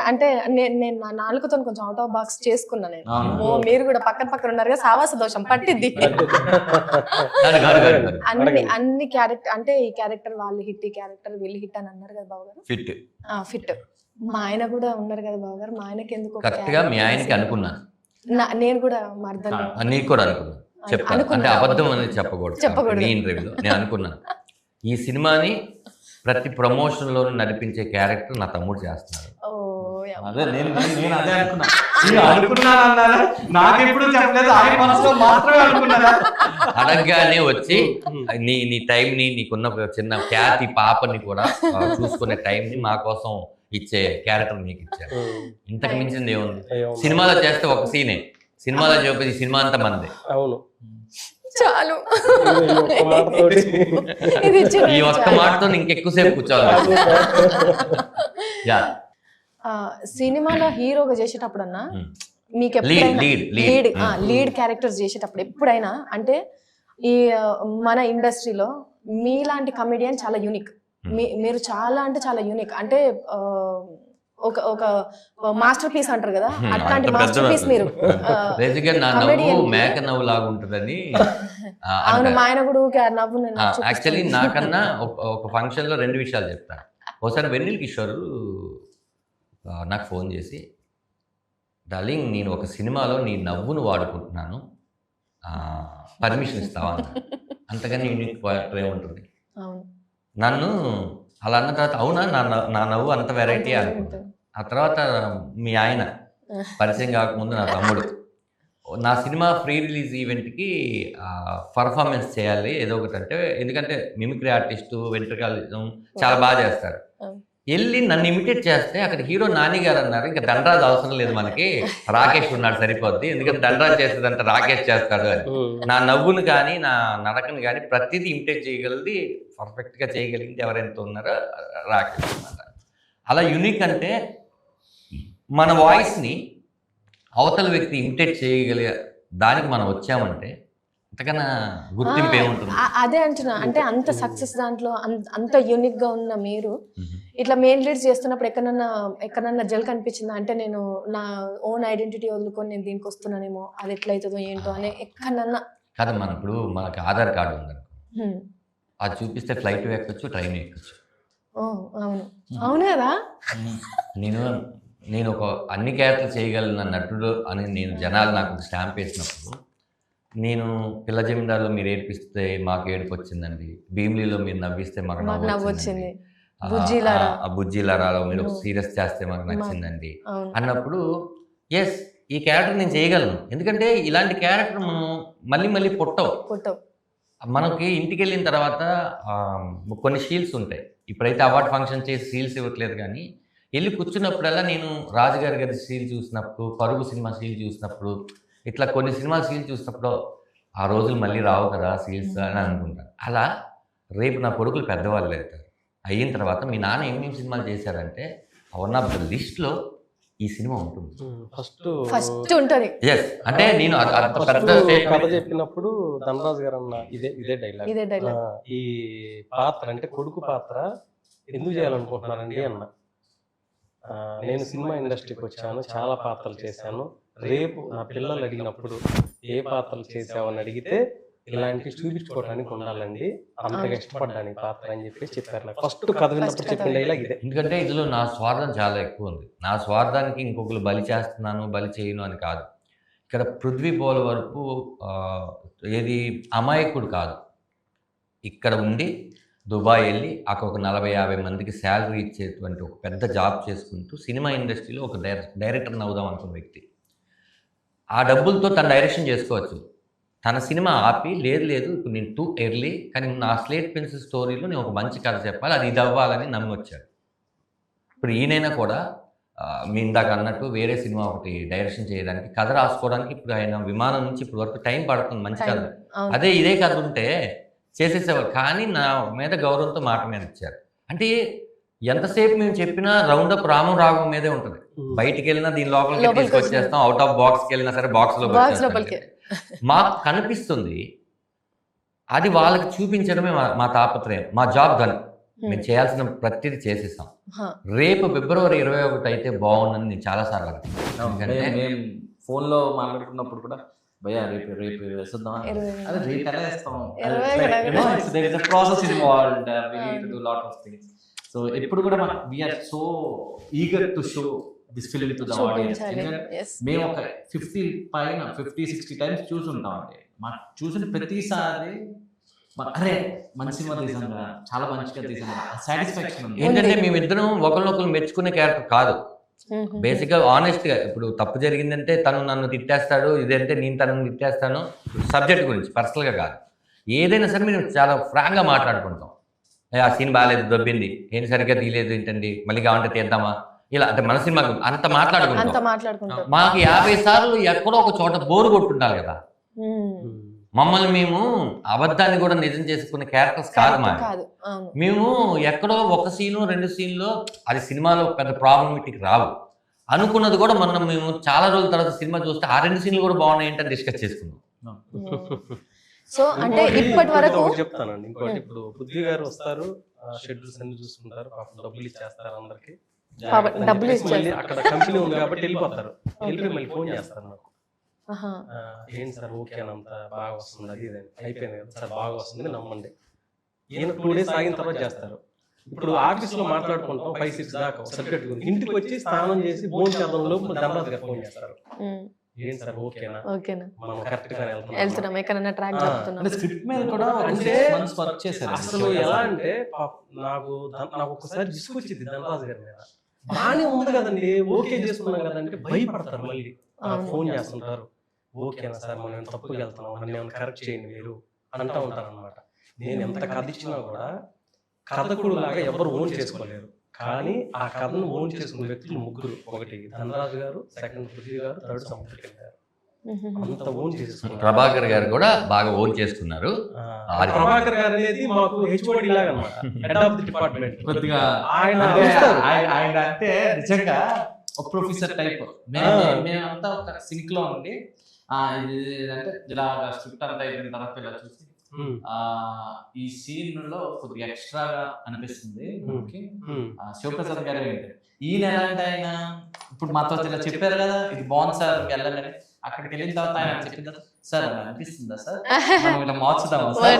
అంటే నేను నా నాలుగుతో కొంచెం అవుట్ ఆఫ్ బాక్స్ చేసుకున్నా నేను. మీరు కూడా పక్కన ఉన్నారు కదా, సావాస దోషం పట్టిద్ది. అన్ని క్యారెక్టర్ అంటే ఈ క్యారెక్టర్ వాళ్ళు హిట్, ఈ క్యారెక్టర్ వీళ్ళు హిట్ అని అన్నారు కదా బాబు గారు. ఫిట్ మా ఆయన కూడా ఉన్నారు కదా బాబు గారు. మా ఆయనకి ఎందుకు మీ ఆయనకి అనుకున్నాను, నేను కూడా మర్దలు నీకు కూడా అనుకున్నాను. చెప్తాను అంటే అబద్ధం అనేది చెప్పకూడదు. ఈ ఇంటర్వ్యూలో నేను అనుకున్నాను, ఈ సినిమాని ప్రతి ప్రమోషన్ లోనూ నడిపించే క్యారెక్టర్ నా తమ్ముడు చేస్తున్నాడు. అడగగానే వచ్చి నీ టైం ని, నీకున్న చిన్న ఖ్యాతి పాపని కూడా చూసుకునే టైం ని మా కోసం ఇచ్చే క్యారెక్టర్ నీకు ఇచ్చారు. ఇంతకు మించింది ఏముంది? సినిమాలో చేస్తే ఒక సీనే, సినిమాలో చూపేది సినిమా అంతా మంది. అవును, చాలు. ఈ ఒక్క మాటతో ఇంకెక్కువసేపు కూర్చోవాలి. సినిమాలో హీరోగా చేసేటప్పుడన్నా మీకు లీడ్ క్యారెక్టర్స్ చేసేటప్పుడు ఎప్పుడైనా అంటే ఈ మన ఇండస్ట్రీలో మీలాంటి కమెడియన్ చాలా యూనిక్. మీరు చాలా అంటే చాలా యూనిక్. అంటే ఒక మాస్టర్ పీస్ అంటారు కదా, అట్లాంటి మాస్టర్ పీస్ మీరు. మేక నవ్వు లాగా ఉంటుందని. అవును, మా ఆయన కూడా నవ్వు. యాక్చువల్లీ నాకన్నా ఒక ఫంక్షన్ లో 2 విషయాలు చెప్తాను. ఒకసారి వెన్నెల కిషోర్ నాకు ఫోన్ చేసి, డార్లింగ్ నేను ఒక సినిమాలో నీ నవ్వును వాడుకుంటున్నాను, పర్మిషన్ ఇస్తావా అన్న. అంతకని యూనిక్ క్యారెక్టర్ ఉంటుంది. నన్ను అలా అన్న తర్వాత అవునా నా నవ్వు అంత వెరైటీ అనుకుంటాను. ఆ తర్వాత మీ ఆయన పరిచయం కాకముందు నా తమ్ముడు నా సినిమా ప్రీ రిలీజ్ ఈవెంట్కి పర్ఫార్మెన్స్ చేయాలి ఏదో ఒకటి అంటే, ఎందుకంటే మిమిక్రీ ఆర్టిస్టు, వెంట్రుకాలిజం చాలా బాగా చేస్తారు. వెళ్ళి నన్ను ఇమిటేట్ చేస్తే అక్కడ హీరో నాని గారు అన్నారు, ఇంకా దండరాజ్ అవసరం లేదు మనకి, రాకేష్ ఉన్నాడు సరిపోద్ది, ఎందుకంటే దండరాజ్ చేస్తుందంటే రాకేష్ చేస్తాడు అని. నా నవ్వును కానీ నా నడకను కానీ ప్రతిదీ ఇమిటేట్ చేయగలిగి పర్ఫెక్ట్గా చేయగలిగింది ఎవరెంత ఉన్నారో రాకేష్ అన్నమాట. అలా యూనిక్ అంటే మన వాయిస్ని అవతల వ్యక్తి ఇమిటేట్ చేయగలిగే దానికి మనం వచ్చామంటే అంతకన్నా గుర్తింపు ఏముంటుంది? అదే అంటున్నా, అంటే అంత సక్సెస్ దాంట్లో అంత యూనిక్ గా ఉన్న మీరు ఇట్లా మెయిన్ లీడ్స్ చేస్తున్నప్పుడు ఎక్కడన్నా జల్ కనిపించిందా? అంటే నేను నా ఓన్ ఐడెంటిటీ వదులుకొని నేను దీనికి వస్తున్నానేమో, అది ఎట్లయితుందో ఏంటో అని ఎక్కడన్నా? కాదు, మన ఇప్పుడు మనకు ఆధార్ కార్డు ఉందనుకో, అది చూపిస్తే ఫ్లైట్ ఎక్కొచ్చు, ట్రైన్ ఎక్కొచ్చు. అవును అవును కదా. నేను ఒక అన్ని క్యారెక్టర్లు చేయగలిగిన నటుడు అని నేను జనాలు నాకు స్టాంప్ వేసినప్పుడు, నేను పిల్ల జమీందారులో మీరు ఏడిపిస్తే మాకు ఏడుపు వచ్చిందండి, భీమిలీలో మీరు నవ్విస్తే మాకు నవ్వు వచ్చింది, బుజ్జిలారాలో మీరు సీరియస్ చేస్తే మాకు నచ్చిందండి అన్నప్పుడు ఎస్ ఈ క్యారెక్టర్ నేను చేయగలను. ఎందుకంటే ఇలాంటి క్యారెక్టర్ మనం మళ్ళీ పుట్టవు. మనకి ఇంటికి వెళ్ళిన తర్వాత కొన్ని షీల్డ్స్ ఉంటాయి. ఇప్పుడైతే అవార్డ్ ఫంక్షన్ చేసి షీల్డ్స్ ఇవ్వట్లేదు, కానీ వెళ్ళి కూర్చున్నప్పుడల్లా నేను రాజుగారి గారి షీల్ చూసినప్పుడు, పరుగు సినిమా షీల్ చూసినప్పుడు, ఇట్లా కొన్ని సినిమా షీల్ చూసినప్పుడు ఆ రోజులు మళ్ళీ రావు కదా షీల్డ్స్ అని అనుకుంటాను. అలా రేపు నా కొడుకులు పెద్దవాళ్ళు అవుతారు, అయిన తర్వాత మీ నాన్న ఏమేమి సినిమాలు చేశారంటే వన్ ఆఫ్ ద లిస్ట్లో ఈ సినిమా ఉంటుంది. ఫస్ట్ ఉంటుంది. ఎస్, అంటే నేను కథ చెప్పినప్పుడు ధనరాజు గారు అన్న ఇదే డైలాగ్, ఈ పాత్ర అంటే కొడుకు పాత్ర ఎందుకు చేయాలనుకుంటున్నారండి అన్న. నేను సినిమా ఇండస్ట్రీకి వచ్చాను, చాలా పాత్రలు చేశాను, రేపు నా పిల్లలు అడిగినప్పుడు ఏ పాత్రలు చేసావని అడిగితే ఇలాంటివి చూపించుకోవడానికి ఉండాలండి, అంతగా ఇష్టపడ్డాను ఈ పాత్ర అని చెప్పి చెప్పారు. ఫస్ట్ కథ విన్నప్పుడు చెప్పిన డైలాగ్ ఇదే. ఎందుకంటే ఇందులో నా స్వార్థం చాలా ఎక్కువ ఉంది. నా స్వార్థానికి ఇంకొకరు బలి చేస్తున్నాను, బలి చేయను అని కాదు. ఇక్కడ పృథ్వీ పోలవరపు ఏది అమాయకుడు కాదు, ఇక్కడ ఉండి దుబాయ్ వెళ్ళి అక్కడ ఒక 40-50 మందికి శాలరీ ఇచ్చేటువంటి ఒక పెద్ద జాబ్ చేసుకుంటూ సినిమా ఇండస్ట్రీలో ఒక డైరెక్టర్ని అవుదాం అనుకున్న వ్యక్తి. ఆ డబ్బులతో తన డైరెక్షన్ చేసుకోవచ్చు. తన సినిమా ఆపి లేదు ఇప్పుడు నేను టూ ఎర్లీ, కానీ నా స్లేట్ పెన్సిల్ స్టోరీలో నేను ఒక మంచి కథ చెప్పాలి, అది ఇది అవ్వాలని నమ్మి వచ్చాడు. ఇప్పుడు ఈయనైనా కూడా మీ ఇందాక అన్నట్టు వేరే సినిమా ఒకటి డైరెక్షన్ చేయడానికి, కథ రాసుకోవడానికి ఇప్పుడు ఆయన విమానం నుంచి ఇప్పుడు వరకు టైం పడుతుంది మంచి కథ. అదే ఇదే కథ ఉంటే చేసేసేవారు, కానీ నా మీద గౌరవంతో మాట మీద ఇచ్చారు. అంటే ఎంతసేపు మేము చెప్పినా రౌండప్ రామం రాగం మీదే ఉంటుంది. బయటికి వెళ్ళినా దీని లోపలికి తీసుకొచ్చేస్తాం, అవుట్ ఆఫ్ బాక్స్కి వెళ్ళినా సరే బాక్స్ లోపలికి మాకు కనిపిస్తుంది. అది వాళ్ళకి చూపించడమే మా తాపత్రయం, మా జాబ్ గన్. మేము చేయాల్సిన ప్రతిదీ చేసేసాం. రేపు ఫిబ్రవరి 21 అయితే బాగుందని నేను చాలాసార్లు అనుకుంటున్నాను. మేము ఫోన్లో మాట్లాడుకున్నప్పుడు కూడా భయ్యా రేపు వేస్తుందాం, అదే రేపు ఎలా వేస్తాం, process involved, we need to do lot of things. So ఎప్పుడు కూడా we are so eager to show this film to the audience. ఎందుకంటే మేము ఒక 50-60 టైమ్స్ చూసుంటాం అండి. మాకు చూసిన ప్రతిసారి అరే మంచి సినిమా తీసాం, చాలా మంచిగా తీసాం, సాటిస్ఫాక్షన్ ఉంది. ఏంటంటే మేమిద్దరం ఒకరినొకరు మెచ్చుకునే క్యారెక్టర్ కాదు, బేసిక్గా ఆనెస్ట్గా. ఇప్పుడు తప్పు జరిగిందంటే తను నన్ను తిట్టేస్తాడు, ఇదంటే నేను తనను తిట్టేస్తాను, సబ్జెక్ట్ గురించి పర్సనల్గా కాదు. ఏదైనా సరే మేము చాలా ఫ్రాంక్గా మాట్లాడుకుంటాం. ఆ సీన్ బాగాలేదు, దొబ్బింది, ఏంటి సరిగ్గా తీయలేదు ఏంటండి, మళ్ళీ కావాలంటే తీద్దామా, ఇలా అంటే మన సినిమా అంత మాట్లాడుకుంటాం. మాకు 50 సార్లు ఎక్కడో ఒక చోట బోరు కొట్టుండాలి కదా. మమ్మల్ని మేము అబద్ధాన్ని కూడా నిజం చేసుకునే క్యారెక్టర్స్ కాదు మాది. మేము ఎక్కడో ఒక సీను 2 సీన్లో అది సినిమాలో పెద్ద ప్రాబ్లమేటిక్ రావు అనుకున్నది కూడా మనం మేము చాలా రోజుల తర్వాత సినిమా చూస్తే ఆ 2 సీన్లు కూడా బాగున్నాయి అంటే డిస్కస్ చేసుకున్నాం. సో అంటే ఇప్పటి వరకు చెప్తానండి. ఇంకోటి, ఇప్పుడు బుద్ధి గారు వస్తారు, షెడ్యూల్స్ అన్ని చూసుకుంటారు, డబ్బులు ఇచ్చేస్తారు అందరికి, డబ్బులు ఇచ్చేస్తారు. అక్కడ కంపెనీ ఉంది కాబట్టి వెళ్ళిపోతారు, వెళ్ళిపోయి మళ్ళీ ఫోన్ చేస్తారు నాకు, ఏంటి సార్ ఓకే అని అంత బాగా వస్తుంది, అది ఇది అయిపోయింది కదా సార్, బాగా వస్తుంది నమ్మండి. ఈయన 2 days ఆగిన తర్వాత చేస్తారు. ఇప్పుడు ఆఫీస్లో మాట్లాడుకుంటాం 5-6 దాకా సబ్జెక్ట్ గురించి, ఇంటికి వచ్చి స్నానం చేసి భోజనం చేద్దాం లోపు ధనరాజు గారు ఫోన్ చేస్తారు, ఏంటి సార్ ఓకేనా, మనం కరెక్ట్ గా వెళ్తున్నాం, ఎక్కడైనా ట్రాక్ చెప్తున్నాం. స్క్రిప్ట్ మీద కూడా వర్క్ చేశారు. అసలు ఎలా అంటే నాకు ఒకసారి విసుకొచ్చింది ధనరాజు గారి మీద. బాగానే ఉంది కదండి, ఓకే చేసుకున్నాం కదంటే భయపడతారు, మళ్ళీ ఫోన్ చేస్తుంటారు, ఓకేనా సార్ మనం తప్పుకు వెళ్తున్నాం, నన్ను ఏమైనా కరెక్ట్ చేయండి మీరు అంటూ ఉంటారు అనమాట. నేను ఎంత కథ ఇచ్చినా కూడా కథకుడు లాగా ఎవరు ఓన్ చేసుకోలేరు, కానీ ఆ కథను ఓన్ చేసుకున్న వ్యక్తులు 3. ఒకటి ధనరాజు గారు, సెకండ్ పృథ్వీ గారు, థర్డ్ సముద్రకల్ గారు. అంత ఓన్ చేసుకున్నారు. ప్రభాకర్ గారు కూడా బాగా ఓన్ చేసుకున్నారు. ప్రభాకర్ గారు అనేది మాకు హెచ్ఓడి లాగా అన్నమాట, హెడ్ ఆఫ్ ది డిపార్ట్మెంట్. కొద్దిగా ఆయన అంటే నిజంగా ఒక ప్రొఫెసర్ టైప్. మేమంతా ఒక సింక్ లో ఉండి ఇది అంటే ఇలా స్క్రిప్ట్ అంతా అయిపోయిన తర్వాత ఇలా చూసి ఈ సీన్ లో కొద్దిగా ఎక్స్ట్రాగా అనిపిస్తుంది. శివప్రసాద్ గారు ఏంటి ఈయన ఎలాంటి ఆయన ఇప్పుడు మాతో ఇలా చెప్పారు కదా ఇది బాగుంది సార్ వెళ్ళాలని, అక్కడికి వెళ్ళిన తర్వాత ఆయన చెప్పిందా సార్ అనిపిస్తుందా సార్ మనం ఇలా మార్చుదామా సార్,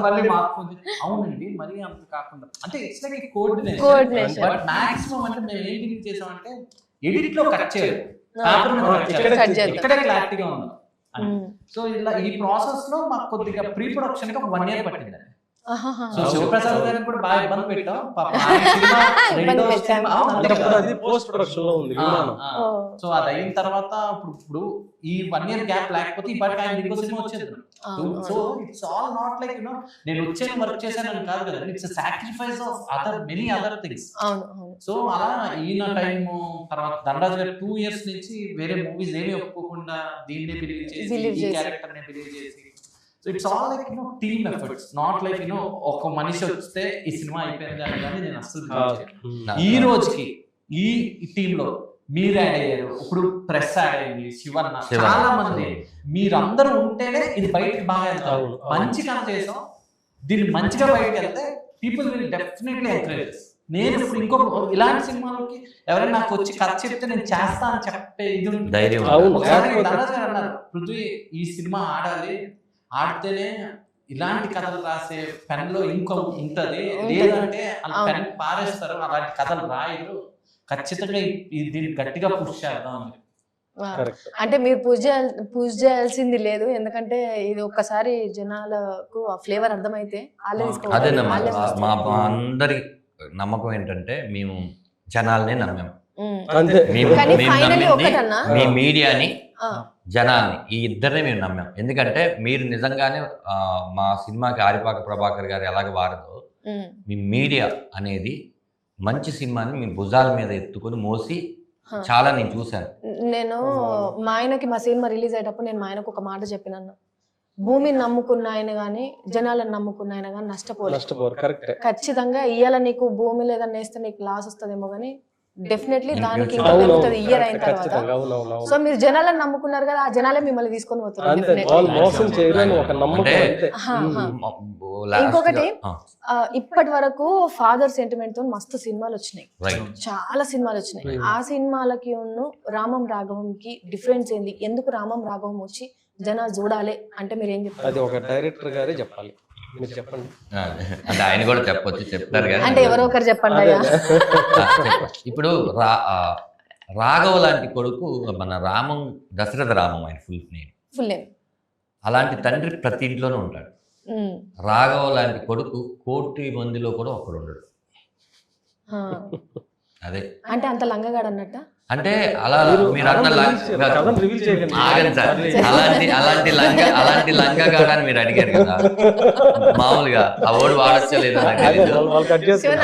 మళ్ళీ మార్పు అవునండి మరీ అంత కాకుండా అంటే it's like coordination. But maximum అంటే మేము ఏం డీల్ చేసామంటే ఎడిట్ లో కట్ చేయలేదు, ఇక్కడే క్లారిటీగా ఉంది. సో ఇలా ఈ ప్రాసెస్ లో మాకు కొద్దిగా ప్రీ ప్రొడక్షన్ కి 1 year పట్టిందండి. ఆహాహా. సో శివప్రసాద్ గారిని కూడా బాగా ఇబ్బంది పెట్టాం పాపం. ఆయన సినిమా ఇబ్బంది రెండో పెట్టాం. సినిమా అవును, అంతే కదా. అది పోస్ట్ ప్రొడక్షన్ లో ఉంది విమానం. ఓ. సో అది అయిన తర్వాత ఇప్పుడు ఈ 1 year గ్యాప్ లేకపోతే ఈ పాటికి ఆయన ఇంకో సినిమా వచ్చేది. అవును, so it's all not like నేను వచ్చాను వర్క్ చేశానని కాదు కదా, it's sacrifice of many other things. అవును అవును. సో అలా ఈయన టైము తర్వాత ధనరాజ్ గారు 2 years నుంచి వేరే మూవీస్ ఏమీ ఒప్పుకోకుండా దీన్నే బిలీవ్ చేసి Believe ఈ చేసి. క్యారెక్టర్ నే బిలీవ్ చేసి, so it's all like team efforts, not like ఒక మనిషి వస్తే ఈ సినిమా అయిపోయింది అని కానీ నేను అస్సలు believe చేయను. ఈ రోజుకి ఈ టీమ్ లో మీరు యాడ్ అయ్యారు, ఇప్పుడు ప్రెస్ యాడ్ అయ్యింది, శివన్న, చాలా మంది మీరందరూ ఉంటేనే ఇది బయటకి బాగా వెళ్తారు. అవును, అవును. మంచి కథ చేసాం, దీన్ని మంచిగా బయటకు వెళ్తే పీపుల్ విల్ డెఫినెట్లీ ఎంకరేజ్. నేను ఇప్పుడు ఇంకొక ఇలాంటి సినిమాలకి ఎవరైనా నాకు వచ్చి కథ చెప్తే నేను చేస్తా అని చెప్పే ఇది ఉంటుంది. ధైర్యం. అవును. ఒకసారి ధనరాజ్ గారు అన్నారు, పృథ్వీ ఈ సినిమా ఆడాలి, ఆడితేనే ఇలాంటి కథలు రాసే పెన్ లో ఇంకో ఉంటది, లేదంటే వాళ్ళు పెన్ పారేస్తారు, అలాంటి కథలు రాయరు, ఖచ్చితంగా దీన్ని గట్టిగా పుష్ చేద్దాం అని. కరెక్ట్. అంటే మీరు పూజ చేయాల్సింది లేదు, ఎందుకంటే ఇది ఒక్కసారి జనాలకు ఆ ఫ్లేవర్ అర్థమైతే వాళ్ళే తీసుకోవాలి. అదేనమ్మా వాళ్ళే మా అందరి నమ్మకం ఏంటంటే మేము జనాల్నే నమ్మాము. అంతే. కానీ మేము finally నమ్మింది ఒకటన్నా? మీ మీడియాని, ఆ, జనాల్ని, ఈ ఇద్దరిని మేము నమ్మాం. ఎందుకంటే మీరు నిజంగానే మా సినిమాకి ఆరిపాక ప్రభాకర్ గారు ఎలాగ వారదో ఉమ్, మీ మీడియా అనేది మంచి సినిమాని మీ భుజాల మీద ఎత్తుకొని మోసి హ. చాలా నేను చూశాను. నేను మా ఆయనకి మా సినిమా రిలీజ్ అయ్యేటప్పుడు నేను మా ఆయనకు ఒక మాట చెప్పినాను, భూమిని నమ్ముకున్న ఆయన గానీ జనాలను నమ్ముకున్న ఆయన గానీ నష్టపోరు. కరెక్ట్. ఖచ్చితంగా ఇయ్యాల నీకు భూమి లేదని వేస్తే నీకు లాస్ వస్తుందేమో కానీ డెఫినెట్లీ దానికి ఇంకా అవును, పెరుగుతుంది ఇయర్ అయిన తర్వాత. ఖచ్చితంగా. అవునవును. సో మీరు జనాలను నమ్ముకున్నారు కదా, ఆ జనాలే మిమ్మల్ని తీసుకొని పోతారు అంతే, definitely. వాళ్ళు మోసం చేయరని ఒక నమ్మకం. అంటే అంతే. హా, హా. Last ఇంకొకటి గా- ఇప్పటి వరకు ఫాదర్ సెంటిమెంట్ తో మస్తు సినిమాలు వచ్చినాయి, రైట్. చాలా సినిమాలు వచ్చినాయి. ఆ సినిమాలకి రామం రాఘవంకి డిఫరెన్స్ ఏంది, ఎందుకు రామం రాఘవం వచ్చి జనాలు చూడాలి అంటే మీరు ఏం చెప్తారు? అది ఒక డైరెక్టర్ గారే చెప్పాలి, మీరు చెప్పండి. అంటే ఆయన కూడా చెప్పొచ్చు, చెప్తారు కానీ అంటే ఎవరో ఒకరు చెప్పండి అయ్యా. ఇప్పుడు రాఘవ లాంటి కొడుకు మన రామం, దశరథ రామం ఆయన ఫుల్ నేమ్. Full name. అలాంటి తండ్రి ప్రతి ఇంట్లోనే ఉంటాడు. రాఘవ లాంటి కొడుకు 1,000,000 మందిలో కూడా ఒకడు ఉండడు. అదే అంటే అంత లంగగాడు అన్నట్ట. అంటే అలా మీరు అన్న కథను రివీల్ చేయకండి. ఆగండి సార్, అలాంటి లంగా కాడని మీరు అడిగారు కదా, మామూలుగా ఆ ఓడి వాడచ్చా లేదా నాకు తెలీదు. వాళ్ళు కట్ చేస్తారు.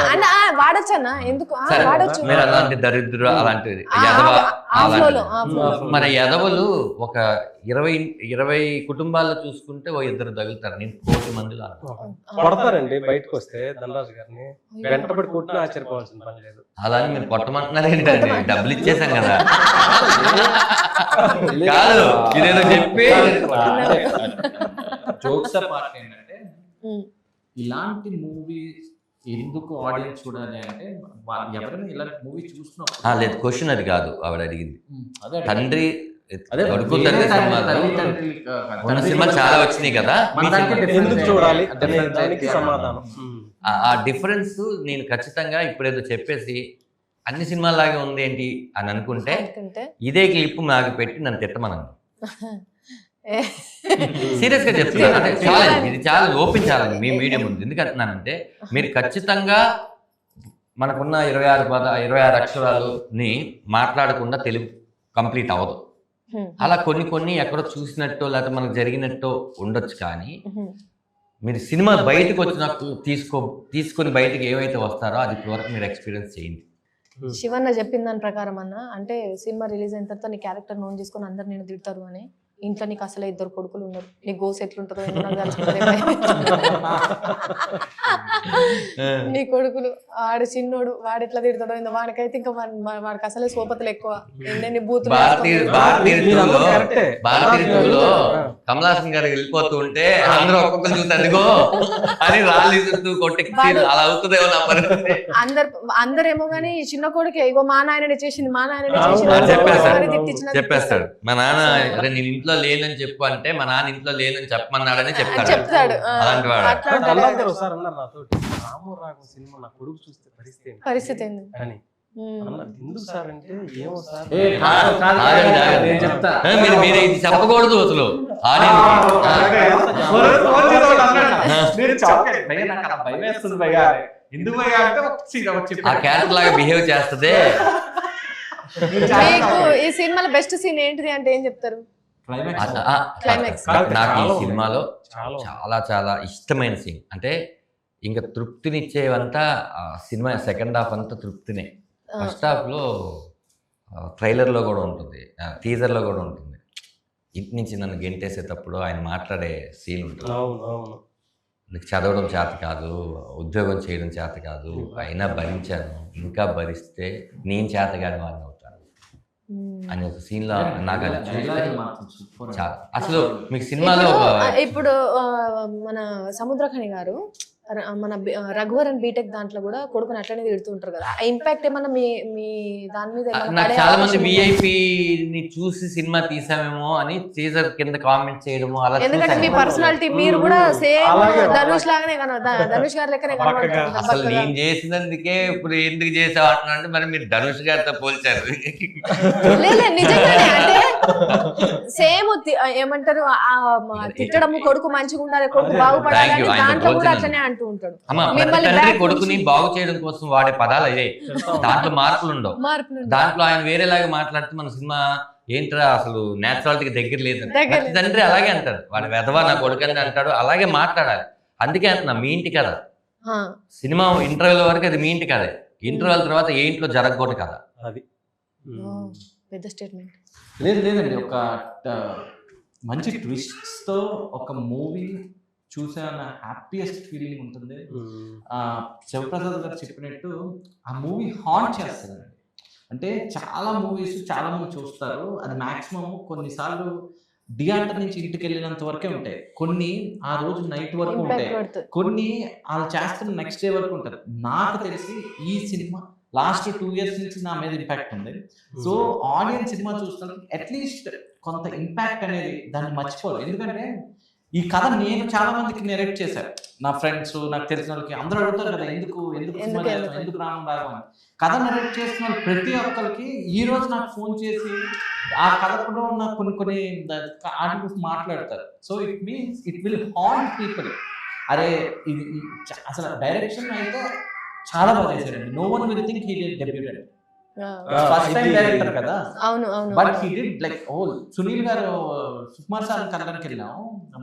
వాడచ్చన్నా, ఎందుకు సరే, వాడచ్చు. మీరు అలాంటి దరిద్ర అలాంటిది ఆ ఎదవ ఫ్లోలో, ఆ అలాంటిది. ఫ్లోలో. మన ఎదవలు ఒక 20 కుటుంబాల్లో చూసుకుంటే ఓ 2 తగులుతారు. నేను 1,000,000 మందిలో అనుకో. కొడతారండి బయటకు వస్తే ధనరాజు గారిని, వెంటబడి కొట్టినా ఆశ్చర్యపోవాల్సిన పని లేదు. అలా అని మీరు కొట్టమంటున్నారు ఏంటండి, డబ్బులు ఇచ్చేసాం కదా. కాదు, ఇదేదో చెప్పి జోక్స్ పార్ట్ ఏంటంటే ఉమ్, ఇలాంటి మూవీ ఎందుకు ఆడియన్స్ చూడాలి అంటే ఎవరైనా ఇలాంటి మూవీ చూసినప్పుడు లేదు, క్వశ్చన్ అది కాదు ఆవిడ అడిగింది. అదే తండ్రి అదే కొడుకు తండ్రి సినిమాలు మన సినిమా చాలా వచ్చినాయి కదా, మీ సినిమా ఎందుకు చూడాలి అనే దానికి సమాధానం. ఆ డిఫరెన్స్ నేను ఖచ్చితంగా ఇప్పుడేదో చెప్పేసి అన్ని సినిమాలాగే ఉంది ఏంటి అని అనుకుంటే అనుకుంటే ఇదే క్లిప్ నాకు పెట్టి నన్ను తిట్టమనండి. సీరియస్ గా చెప్తున్నాను. అంటే ఛాలెంజ్, ఇది చాలా ఓపెన్ ఛాలెంజ్ మీ మీడియం ఉంది. ఎందుకంటున్నానంటే మీరు ఖచ్చితంగా మనకున్న 26 అక్షరాలని మాట్లాడకుండా తెలుగు కంప్లీట్ అవ్వదు. అలా కొన్ని ఎక్కడో చూసినట్టో లేకపోతే మనకు జరిగినట్టో ఉండొచ్చు. కానీ మీరు సినిమా బయటకు వచ్చినప్పుడు తీసుకొని బయటకు ఏవైతే వస్తారో అది వరకు మీరు ఎక్స్పీరియన్స్ చేయండి. శివన్న చెప్పిన దాని ప్రకారం అన్న, అంటే సినిమా రిలీజ్ అయిన తర్వాత నీ క్యారెక్టర్ నోన్ చేసుకొని అందరు నేను తిడతారు అని, ఇంట్లో నీకు అసలు 2 కొడుకులు ఉన్నారు, నీ గోస్ ఎట్లుంటుందో ఏమో నాకు తెలుసుకుంటారే. నీ కొడుకులు ఆడు చిన్నోడు, వాడు ఎట్లా తిడతాడో ఇంత, వాడికైతే ఇంకా వాడికి అసలే సోపతులు ఎక్కువ, ఎన్ని బూతులు భారతీయ ఋతువులో కమల్ హాసన్ గారు వెళ్ళిపోతూ ఉంటే అందరూ ఒక్కొక్కరు చూస్తారు అదిగో అని రాళ్ళు కొట్టి అలా అవుతుందేమో నా పరిస్థితి. అందరేమో గానీ చిన్న కొడుకే ఇగో మా నాయననే చేసింది, మా నాయననే చెప్పేస్తాడు. మా నాన్న అరే నేను ఇంట్లో లేనని చెప్పు అంటే మా నాన్న ఇంట్లో లేనని చెప్పమన్నాడని చెప్తాడు. అలాంటి వాడు. ఒకసారి అన్నారు నాతో, రాము రాఘవ సినిమా నా కొడుకు చూస్తే పరిస్థితి పరిస్థితి ఏంది అని. అన్న ఎందుకు సార్ అంటే ఏమో సార్ నేను చెప్తా. మీరు ఇది చెప్పకూడదు అసలు ఆ క్యారెక్టర్ లాగా బిహేవ్ చేస్తుంది. మీకు ఈ సినిమాలో బెస్ట్ సీన్ ఏంటిది అంటే ఏం చెప్తారు? క్లైమాక్స్. నాకు ఈ సినిమాలో చాలా చాలా చాలా ఇష్టమైన సీన్ అంటే ఇంకా తృప్తినిచ్చేవంతా సినిమా సెకండ్ హాఫ్ అంతా తృప్తినే. ఫస్ట్ హాఫ్లో ట్రైలర్లో కూడా ఉంటుంది, టీజర్లో కూడా ఉంటుంది. ఇంటి నుంచి నన్ను గెంటేసేటప్పుడు ఆయన మాట్లాడే సీన్ ఉంటుంది. అవును నీకు చదవడం చేత కాదు, ఉద్యోగం చేయడం చేత కాదు, అయినా భరించాను, ఇంకా భరిస్తే నేను చేతగాని వాడిని అవుతాను అని ఒక సీన్లో నాకు అది చూస్తే అసలు మీకు సినిమాలో ఇప్పుడు మన సముద్రఖని గారు మన రఘువరన్ బీటెక్ దాంట్లో కూడా కొడుకుని అట్లనే తిడుతూ ఉంటారు కదా, ఆ ఇంపాక్ట్ ఏమన్నా మీ దాని మీద? నాకు చాలా మంది విఐపిని చూసి సినిమా తీసామేమో అని టీజర్ కింద కామెంట్ చేయడము అలా. ఎందుకంటే మీ పర్సనాలిటీ మీరు కూడా సేమ్ ధనుష్ లాగానే ధనుష్ గారి లెక్కనే కనబడుతుంది. అసలు నేను చేసినందుకే ఇప్పుడు ఎందుకు చేసావు అంటున్నా, మరి మీరు ధనుష్ గారితో పోల్చారు. లేదు నిజంగానే, అంటే సేమ్ ఏమంటారు తిట్టడము, కొడుకు మంచిగా ఉండాలి, కొడుకు బాగుపడాలి, దాంట్లో కూడా అట్లనే అంటూ ఉంటాడు. కొడుకుని బాగు చేయడం కోసం వాడే పదాలు అదే, దాంట్లో మార్పులు ఉండవు. దాంట్లో ఆయన వేరేలాగా మాట్లాడితే మన సినిమా ఏంట్రా అసలు నేచురాలిటీకి దగ్గర లేదు. తండ్రి అలాగే అంటారు, వాడి వెధవా నా కొడుకు అని అంటాడు, అలాగే మాట్లాడాలి. అందుకే అంటున్నా మీ ఇంటి కదా సినిమా ఇంటర్వ్యూల వరకు అది మీ ఇంటి కదే, ఇంటర్వ్యూల తర్వాత ఏ ఇంట్లో జరగకూడదు కదా. అది పెద్ద స్టేట్మెంట్. లేదండి, ఒక మంచి ట్విస్ట్స్ తో ఒక మూవీ చూసే హ్యాపీయెస్ట్ ఫీలింగ్ ఉంటుంది. శివప్రసాద్ గారు చెప్పినట్టు ఆ మూవీ హాంట్ చేస్తుందండి. అంటే చాలా మూవీస్ చాలా మంది చూస్తారు, అది మాక్సిమం కొన్నిసార్లు థియేటర్ నుంచి ఇంటికి వెళ్ళినంత వరకే ఉంటాయి, కొన్ని ఆ రోజు నైట్ వరకు ఉంటాయి, కొన్ని వాళ్ళు చేస్తున్న నెక్స్ట్ డే వరకు ఉంటారు. నాకు తెలిసి ఈ సినిమా లాస్ట్ 2 years నుంచి నా మీద ఇంపాక్ట్ ఉంది. సో ఆడియన్స్ సినిమా చూస్తున్నారు, అట్లీస్ట్ కొంత ఇంపాక్ట్ అనేది దాన్ని మర్చిపోరు. ఎందుకంటే ఈ కథ నేను చాలా మందికి నెరేట్ చేశాను, నా ఫ్రెండ్స్ నాకు తెలిసిన వాళ్ళకి అందరూ అడుగుతారు కదా ఎందుకు రావడం అని. కథ నెరేట్ చేసిన వాళ్ళు ప్రతి ఒక్కరికి ఈ రోజు నాకు ఫోన్ చేసి ఆ కథలో ఉన్న కొన్ని ఆర్టికల్స్ మాట్లాడతారు. So it means it will haunt people. అరే ఇది అసలు డైరెక్షన్ అయితే చాలా బాగా చేశారండి. No one will think he did debuted, first time director కదా. అవును అవును. But he did like Sunil garu Sukumar sir కలడానికి వెళ్ళాం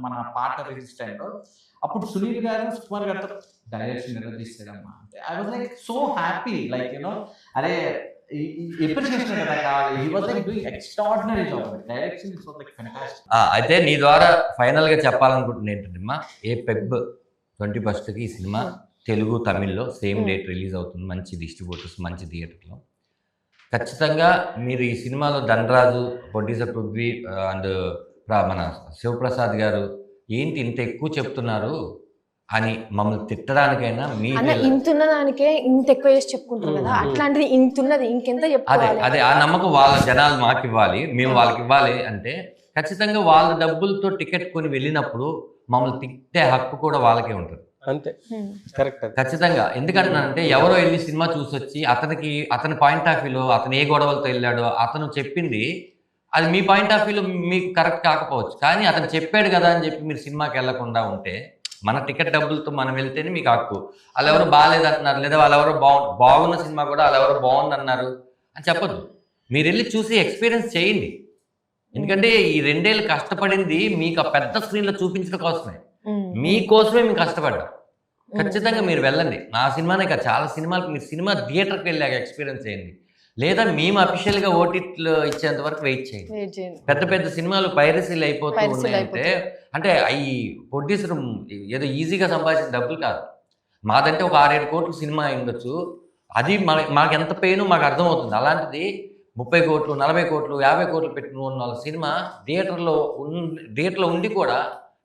మన పాట రిలీజ్ టైంలో. అప్పుడు సునీల్ గారు సుకుమార్ గారితో డైరెక్షన్ నిర్వహిస్తారమ్మా, I was like so happy, like you know అరే ఎప్రిషియేషన్ కదా కావాలి. He was like doing extraordinary job, direction is like fantastic. అయితే నీ ద్వారా ఫైనల్ గా చెప్పాలనుకుంటున్నా ఏంటంటే ఏ పెబ్ 21st ఈ సినిమా తెలుగు తమిళ్లో సేమ్ డేట్ రిలీజ్ అవుతుంది, మంచి డిస్ట్రిబ్యూటర్స్ మంచి థియేటర్లో. ఖచ్చితంగా మీరు ఈ సినిమాలో ధనరాజు, ప్రొడ్యూసర్ పృథ్వీ అండ్ మన శివప్రసాద్ గారు ఏంటి ఇంత ఎక్కువ చెప్తున్నారు అని మమ్మల్ని తిట్టడానికైనా ఇంతున్న దానికే ఇంత ఎక్కువ చేసి చెప్పుకుంటారు కదా, అట్లాంటిది ఇంతున్నది ఇంకెంత చెప్పుకోవాలి. అదే ఆ నమ్మకం వాళ్ళ జనాలు మాకు ఇవ్వాలి, మేము వాళ్ళకి ఇవ్వాలి అంటే ఖచ్చితంగా వాళ్ళ డబ్బులతో టికెట్ కొని వెళ్ళినప్పుడు మమ్మల్ని తిట్టే హక్కు కూడా వాళ్ళకే ఉంటుంది. అంతే, కరెక్ట్, ఖచ్చితంగా. ఎందుకంటే ఎవరో వెళ్ళి సినిమా చూసొచ్చి అతని పాయింట్ ఆఫ్ వ్యూలో అతను ఏ గొడవలతో వెళ్ళాడో అతను చెప్పింది అది మీ పాయింట్ ఆఫ్ వ్యూలో మీకు కరెక్ట్ కాకపోవచ్చు, కానీ అతను చెప్పాడు కదా అని చెప్పి మీరు సినిమాకి వెళ్ళకుండా ఉంటే మన టికెట్ డబ్బులతో మనం వెళ్తేనే మీకు హక్కు. వాళ్ళు ఎవరు బాగాలేదంటున్నారు లేదా వాళ్ళు ఎవరో బాగున్న సినిమా కూడా వాళ్ళు ఎవరో బాగుందన్నారు అని చెప్పొద్దు. మీరు వెళ్ళి చూసి ఎక్స్పీరియన్స్ చేయండి. ఎందుకంటే ఈ 2 ఏళ్ళు కష్టపడింది మీకు ఆ పెద్ద స్క్రీన్లో చూపించడం కోసమే, మీకోసమే మేము కష్టపడ్డాం. ఖచ్చితంగా మీరు వెళ్ళండి. నా సినిమానే కాదు చాలా సినిమాలకు మీరు సినిమా థియేటర్కి వెళ్ళాక ఎక్స్పీరియన్స్ చేయండి, లేదా మేము అఫీషియల్గా ఓటీటీలో ఇచ్చేంత వరకు వెయిట్ చేయండి. పెద్ద పెద్ద సినిమాలు పైరసీలు అయిపోతూ ఉన్నాయంటే అంటే ఈ ప్రొడ్యూసర్ ఏదో ఈజీగా సంపాదించిన డబ్బులు కాదు. మాదంటే ఒక 6-7 కోట్ల సినిమా ఉండొచ్చు, అది మాకు ఎంత పెయిన్ మాకు అర్థమవుతుంది. అలాంటిది 30 కోట్లు 40 కోట్లు 50 కోట్లు పెట్టిన వాళ్ళ సినిమా థియేటర్లో ఉండి కూడా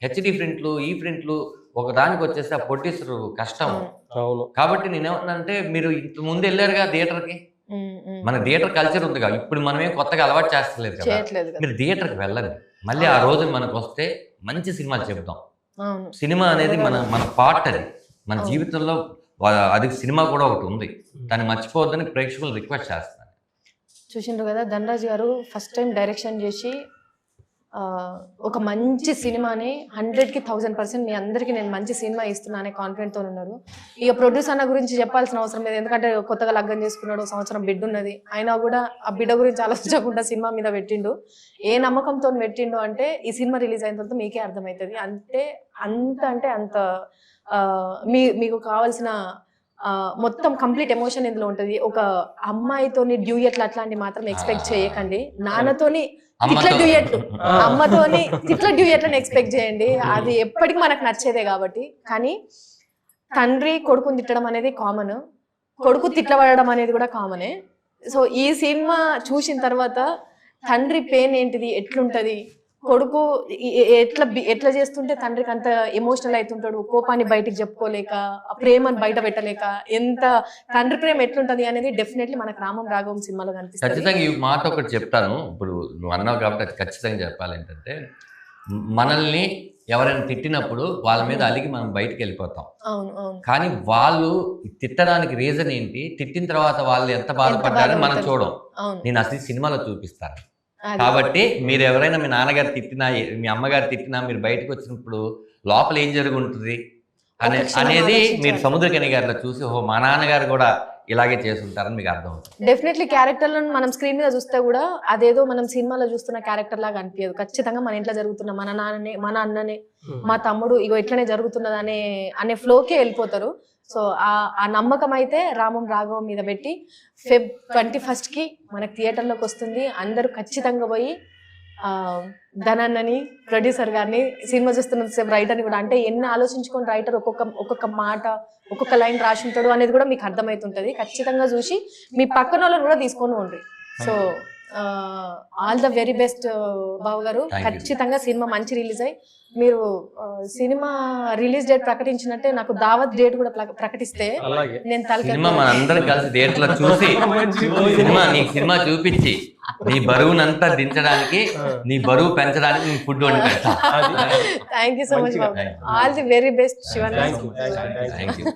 హెచ్డి ప్రింట్లు ఈ ప్రింట్లు ఒక దానికి వచ్చేసి ఆ ప్రొడ్యూసర్ కష్టం. కాబట్టి నేనేమంటున్నానంటే మీరు ఇంత ముందు వెళ్ళారుగా థియేటర్కి, మన థియేటర్ కల్చర్ ఉంది కదా, ఇప్పుడు మనమేం కొత్తగా అలవాటు చేస్తలేదు కదా, మీరు థియేటర్కి వెళ్ళండి. మళ్ళీ ఆ రోజు మనకు వస్తే మంచి సినిమాలు చెప్దాం. సినిమా అనేది మన పార్ట్, అది మన జీవితంలో అది సినిమా కూడా ఒకటి ఉంది, దాన్ని మర్చిపోవద్దని ప్రేక్షకులు రిక్వెస్ట్ చేస్తాను. చూసిండ్రు కదా, ధనరాజ్ గారు ఫస్ట్ టైం డైరెక్షన్ చేసి ఒక మంచి సినిమాని 100కి 1000% మీ అందరికీ నేను మంచి సినిమా ఇస్తున్నా అనే కాన్ఫిడెంట్తో ఉన్నారు. ఇక ప్రొడ్యూస్ అన్న గురించి చెప్పాల్సిన అవసరం లేదు, ఎందుకంటే కొత్తగా లగ్గం చేసుకున్నాడు, సంవత్సరం బిడ్డ ఉన్నది, అయినా కూడా ఆ బిడ్డ గురించి ఆలోచించకుండా సినిమా మీద పెట్టిండు. ఏ నమ్మకంతో పెట్టిండు అంటే ఈ సినిమా రిలీజ్ అయిన తర్వాత మీకే అర్థమవుతుంది. అంటే అంత మీకు కావాల్సిన మొత్తం కంప్లీట్ ఎమోషన్ ఇందులో ఉంటుంది. ఒక అమ్మాయితోని డ్యూయట్లు అట్లాంటివి మాత్రం ఎక్స్పెక్ట్ చేయకండి. నాన్నతోని తిట్ల డ్యూయట్లు, అమ్మతోని తిట్ల డ్యూయట్లను ఎక్స్పెక్ట్ చేయండి, అది ఎప్పటికీ మనకు నచ్చేదే కాబట్టి. కానీ తండ్రి కొడుకుని తిట్టడం అనేది కామన్, కొడుకు తిట్లబడడం అనేది కూడా కామనే. సో ఈ సినిమా చూసిన తర్వాత తండ్రి పెయిన్ ఏంటిది, ఎట్లుంటది, కొడుకు ఎట్లా చేస్తుంటే తండ్రికి అంత ఎమోషనల్ అవుతుంటాడు, కోపాన్ని బయటికి చెప్పుకోలేక, ప్రేమను బయట పెట్టలేక, ఎంత తండ్రి ప్రేమ ఎట్లుంటది అనేది డెఫినెట్లీ మనకు రామం రాఘవం సినిమాలో కనిపిస్తుంది. ఖచ్చితంగా ఈ మాట ఒకటి చెప్తాను, ఇప్పుడు నువ్వు అన్నావు కాబట్టి అది ఖచ్చితంగా చెప్పాలి ఏంటంటే, మనల్ని ఎవరైనా తిట్టినప్పుడు వాళ్ళ మీద అలిగి మనం బయటికి వెళ్ళిపోతాం. కానీ వాళ్ళు తిట్టడానికి రీజన్ ఏంటి, తిట్టిన తర్వాత వాళ్ళు ఎంత బాధపడ్డారని మనం చూడం. నేను అసలు సినిమాలో చూపిస్తాను. కాబట్టి మీరు ఎవరైనా మీ నాన్నగారు తిట్టినా, మీ అమ్మగారు తిట్టినా, మీరు బయటకు వచ్చినప్పుడు లోపల ఏం జరుగుంటుంది అనేది మీరు సముద్రకని గారిలో చూసి, ఓహో మా నాన్నగారు కూడా ఇలాగే చేస్తుంటారని మీకు అర్థం అవుతుంది. డెఫినెట్లీ క్యారెక్టర్లను మనం స్క్రీన్ మీద చూస్తే కూడా అదేదో మనం సినిమాలో చూస్తున్న క్యారెక్టర్ లాగా అనిపించదు. ఖచ్చితంగా మన ఇంట్లో జరుగుతున్న మన నాన్ననే, మన అన్ననే, మా తమ్ముడు ఇగో ఇట్లనే జరుగుతున్నది అనే ఫ్లోకే వెళ్ళిపోతారు. సో ఆ నమ్మకం అయితే రామం రాఘవం మీద పెట్టి Feb 21కి మనకు థియేటర్లోకి వస్తుంది. అందరూ ఖచ్చితంగా పోయి ధనన్నని, ప్రొడ్యూసర్ గారిని, సినిమా చూస్తున్న రైటర్ని కూడా, అంటే ఎన్ని ఆలోచించుకొని రైటర్ ఒక్కొక్క మాట, ఒక్కొక్క లైన్ రాసి ఉంటాడు అనేది కూడా మీకు అర్థమవుతుంటుంది. ఖచ్చితంగా చూసి మీ పక్కన వాళ్ళని కూడా తీసుకొని ఉండ్రి. So all the very best Babu garu. ఖచ్చితంగా సినిమా మంచి రిలీజ్ అయ్యి మీరు సినిమా రిలీజ్ డేట్ ప్రకటించినట్టే నాకు దావత్ డేట్ కూడా ప్రకటిస్తే నేను సినిమా మనందరం కలిసి థియేటర్లో చూసి సినిమా చూపించి నీ బరువునంతా దించడానికి, నీ బరువు పెంచడానికి నీ ఫుడ్ వండి పెడతా. థ్యాంక్ యూ సో మచ్ బాబు. All the very best Shivan. Thank you.